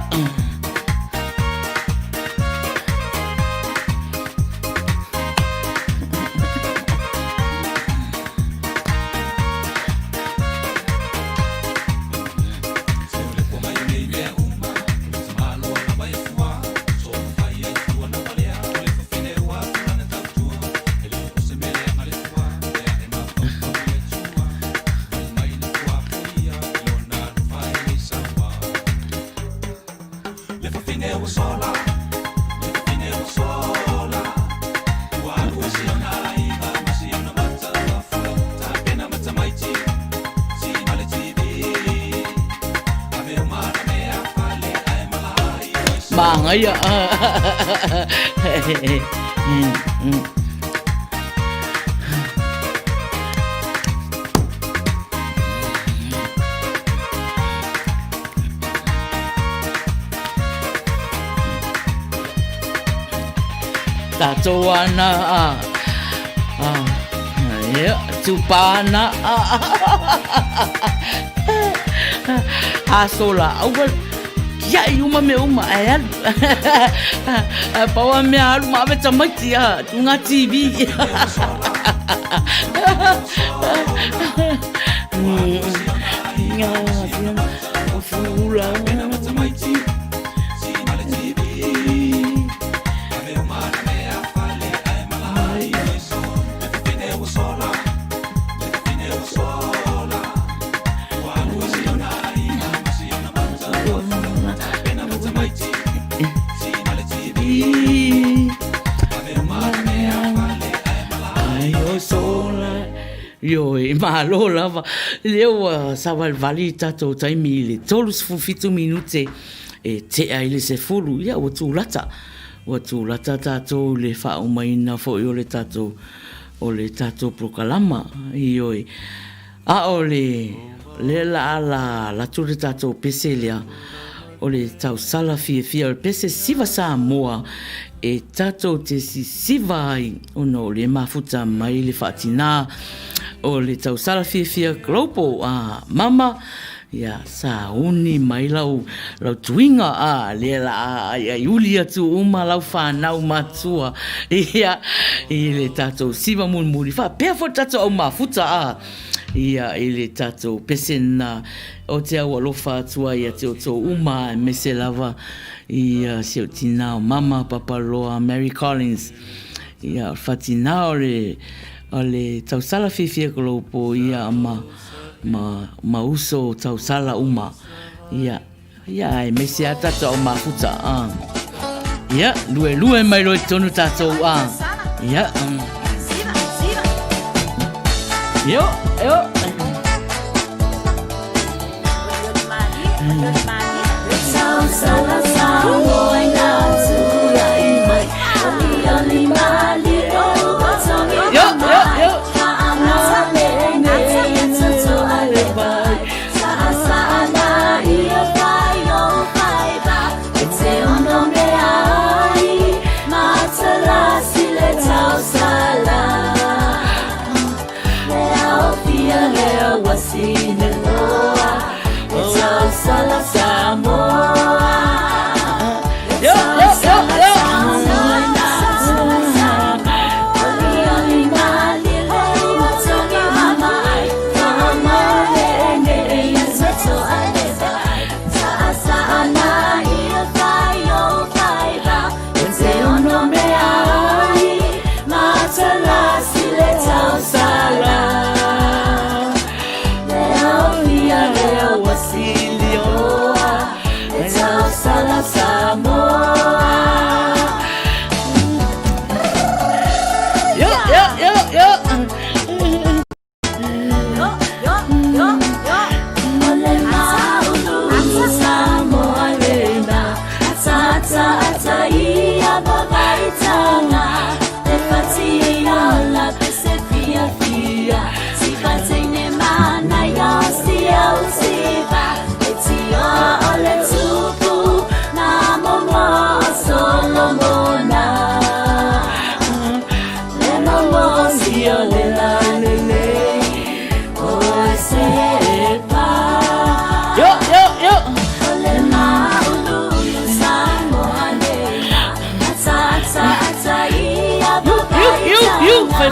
Bang aja. Tatuana ya cupana asola awal ya uma me uma ayal pawa me alu ma beta matia tunga TV ya sian fula Yo, malo lava. Leo sawa vali tato taimi le tolus fu fitu minute e te ai le se fulu ia o tu lata ua tūlata tātou le whaumaina fo i o le tātou prokalama i oi. A o le la tūre tātou pese lea o le tau sala fia o le pese siva sa moa e tātou te siva ai ono le mafuta mai le whaatina o le tau sala fia global a mama ia sa uni mai lau tuinga le la ai uli atu uma lau whanau matua ia i le tātou siva muri wha pēr fo tātou au mafuta ia i le tātou pesena o te au alofa atua ia te o tō uma me se lava ia se o tinao mama papaloa Mary Collins ia whatina o le tau sala fifia kolopo ia ma uso tau sala uma ia e me se ata tau mafuta ia lue mai loi tonu tātou ia yo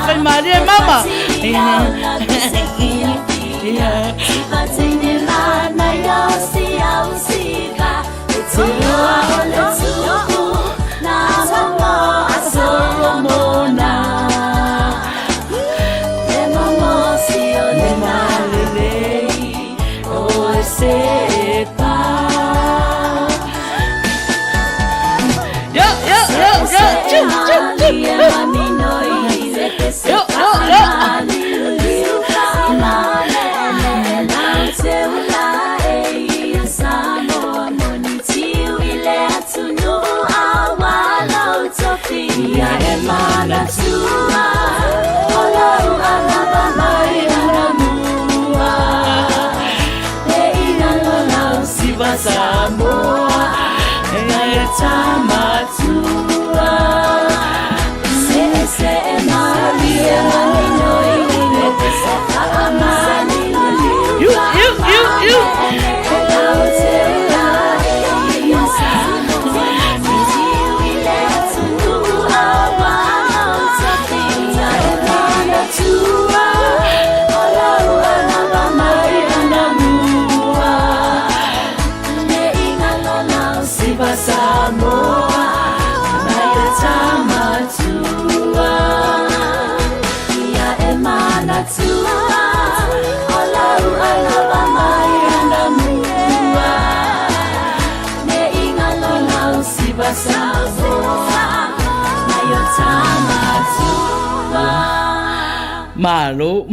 Fai Maria mama.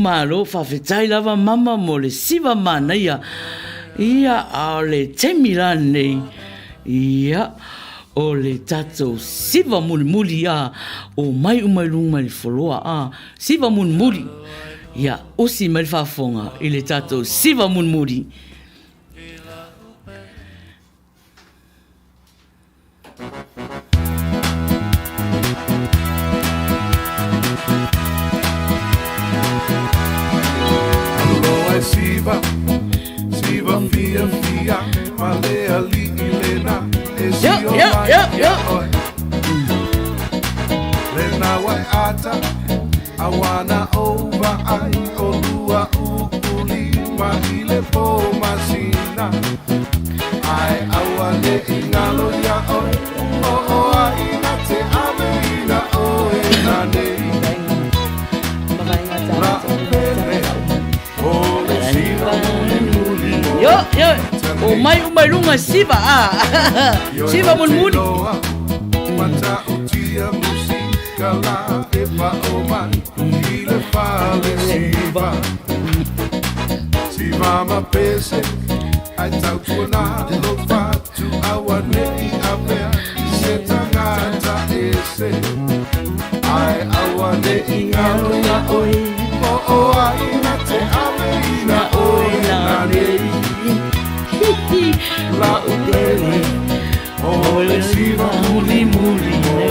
Malo whawhetai lava mama mo le siva Manuia ia a le temila nei ia o le tatou siva muli o mai lunga le foloa siva muli ia osi mai whafonga i le tatou siva muli Siva fia malea li ilena Lena wai ata awana over ai olua ukuli ma ile po masina ai awane ingalo ya oi o ai na te ame ina oi na nei la pene Yo, o mai lunga siva siva muli Mata utia musika la e pa o mai ile fale siva ma pese ai tau tuana lo fatu awane I avea se tangata ese ai awane ingalo ya oi o ai na te ame ina oi na nei la upele o le siva muli o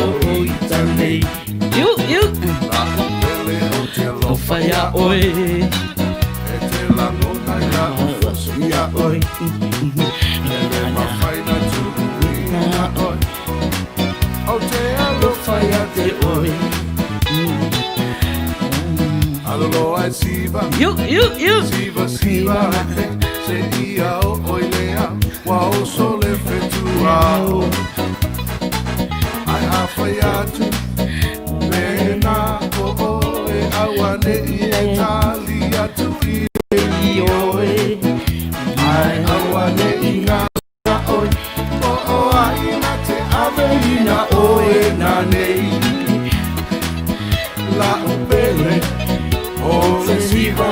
itanei la upele o te alofa oi e te langona ya ufusia oi le mawhaina turuina oi o te alofa ya te oi alolo ai siva siva se ia o oilea wa o sole fetuao ai awhaiatu mena o e awane I e tali atu I oe ai awane I ngā oi o ai na te aveina oe na nei la upele o le siva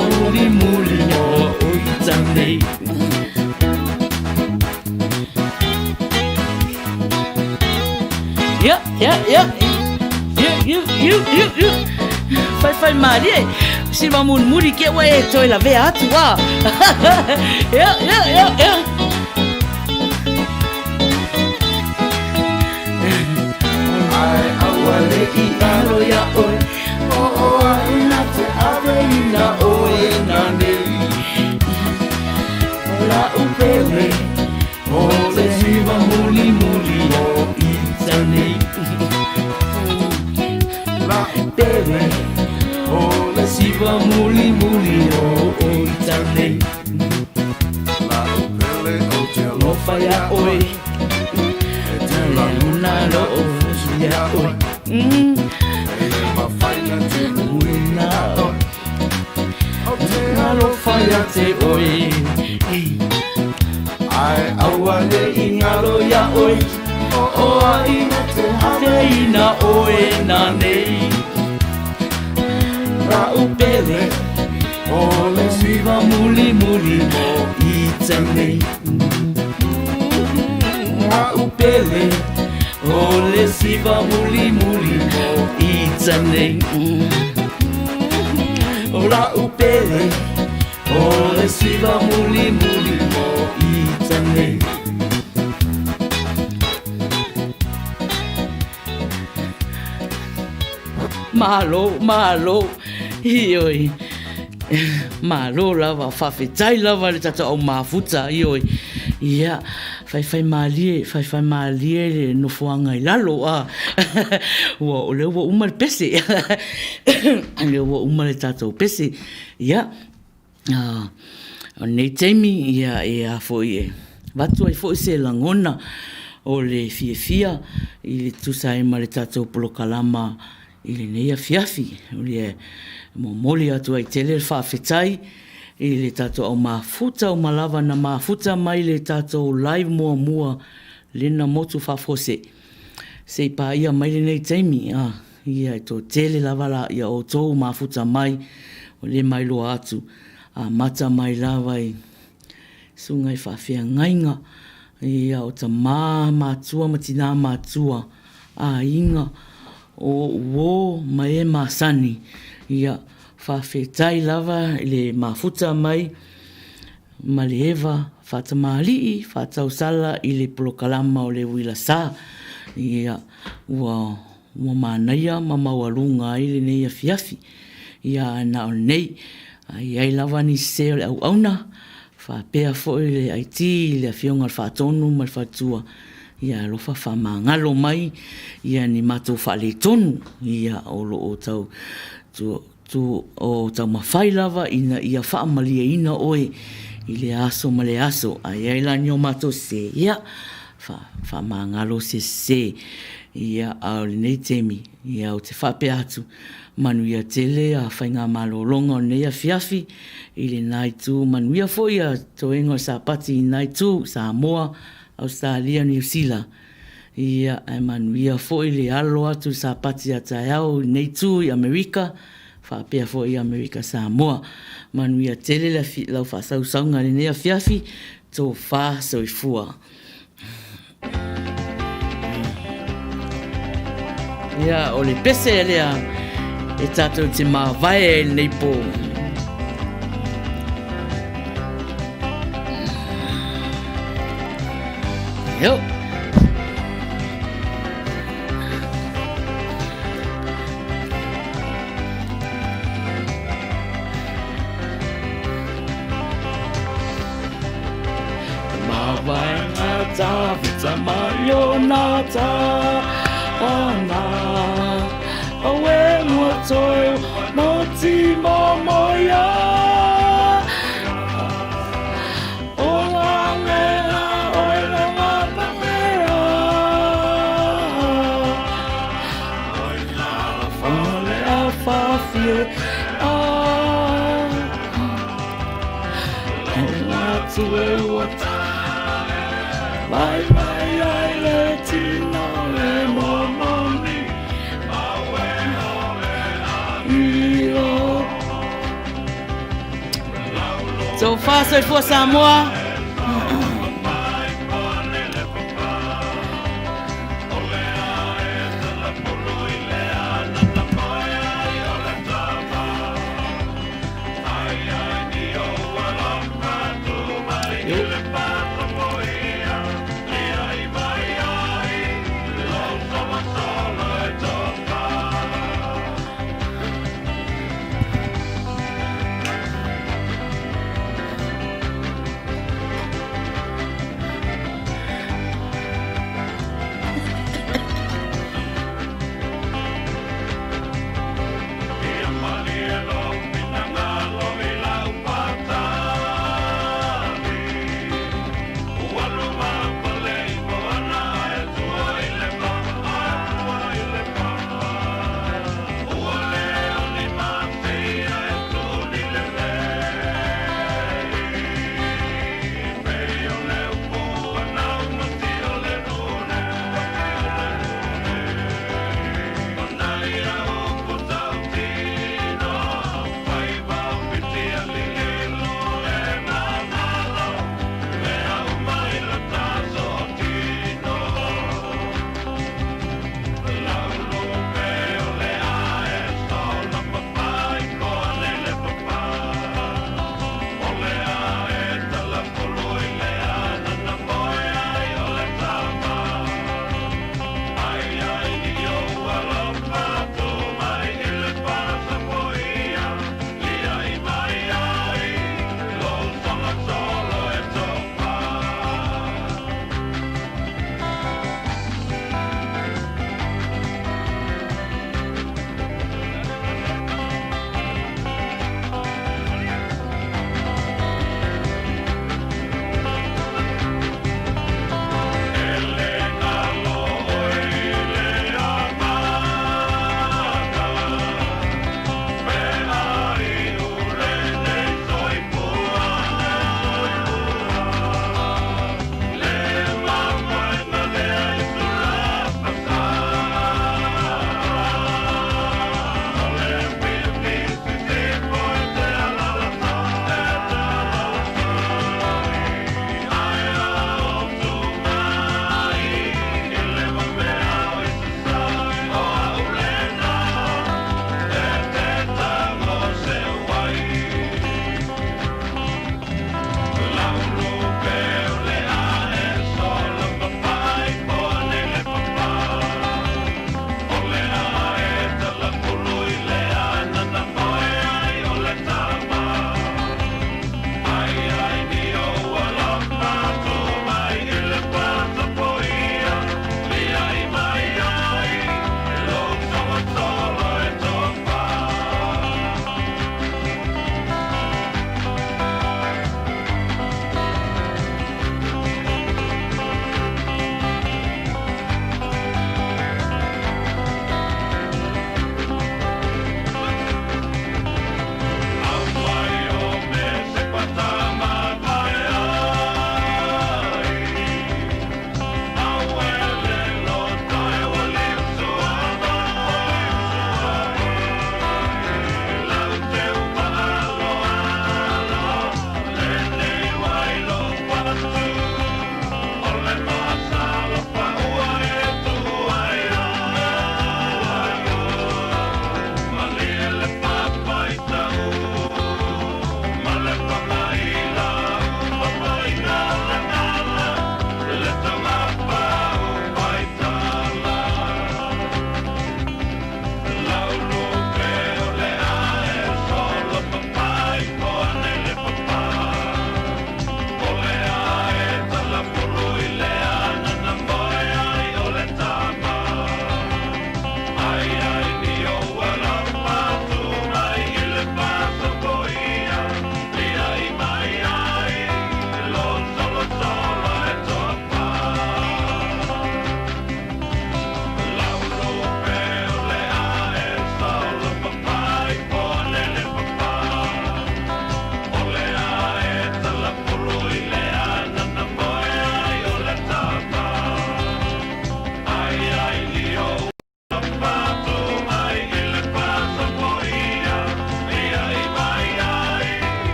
muli o itanei You. Fai Maria. Siva muli ke wa e toi la ve atu Yeah. Ai awale I alo ya oi o ai na te aveina oi na nei la upele o le siva muli o itanei la upele o le siva muli o itanei la upele o te alofa ya oi e te luna lo ya oi ele mawhaina te uina oi o te alofa ya te oi ai awane I ngalo ya oi o ai na te haweina oi na nei la upele o le siva muli o itanei la upele o le siva muli o itanei o la upele o le siva muli o itanei Malo ioi malo lava whawhetai lava le tata au mafuta ioi ia fai malie le nofuanga I lalo ua o le ua uma le pese le ua uma le tata pese ia nei teimi ia e a foi e watu ai foi se langona o le fia I le tusa ma le tata polokalama I le nei a fiafi o le momoli atu ai tele le whawhetai I le tato au mafuta o malawa na mafuta mai le tato live mua lena motu whawhose se pa ia mai le nei teimi ia to tele lavala ia o tō mafuta mai o le mai loa atu a mata mai lawa I sungai whawhia ngainga Ia o ta mātua ma tina mātua a inga o ma e masani. Ia whawhetai lava le mafuta mai ma le ewa whatamālii whatausala i le polokalama o le Uila Sa. Ia ua Manuia ma maualunga i le nei a fiafi. Ia na o nei ai lava ni se o le au auna. Whapea fo i le aiti le awhionga le whatonu ma le whatua. Ia lofa whamangalo mai. Ia ni mato whale tonu. Ia o lo o tau o tau mawhai lava ina ia whaamalia ina oe i le aso ma le aso. Ai la ni o mato se. Ia whamangalo se. Ia au le nei temi. Ia o te whapea atu. Manuia tele a whainga malolonga o nei a fiafi. I le nai tu Manuia foi a toenga sa pati i nai tu Samoa, Australia, New Zealand. Ia ai Manuia foi le alo atu sa pati a taiao nei tu i Amerika. Whapea foi i Amerika Samoa. Manuia tele la lau whasausaunga le nei a fiafi. Tō wha soifua. Ia o le pese e lea e tātou te mawai e nei pō. Yo. Mawai ngata vita mayo nata ona awe moto moti momoya So far, so for Samoa.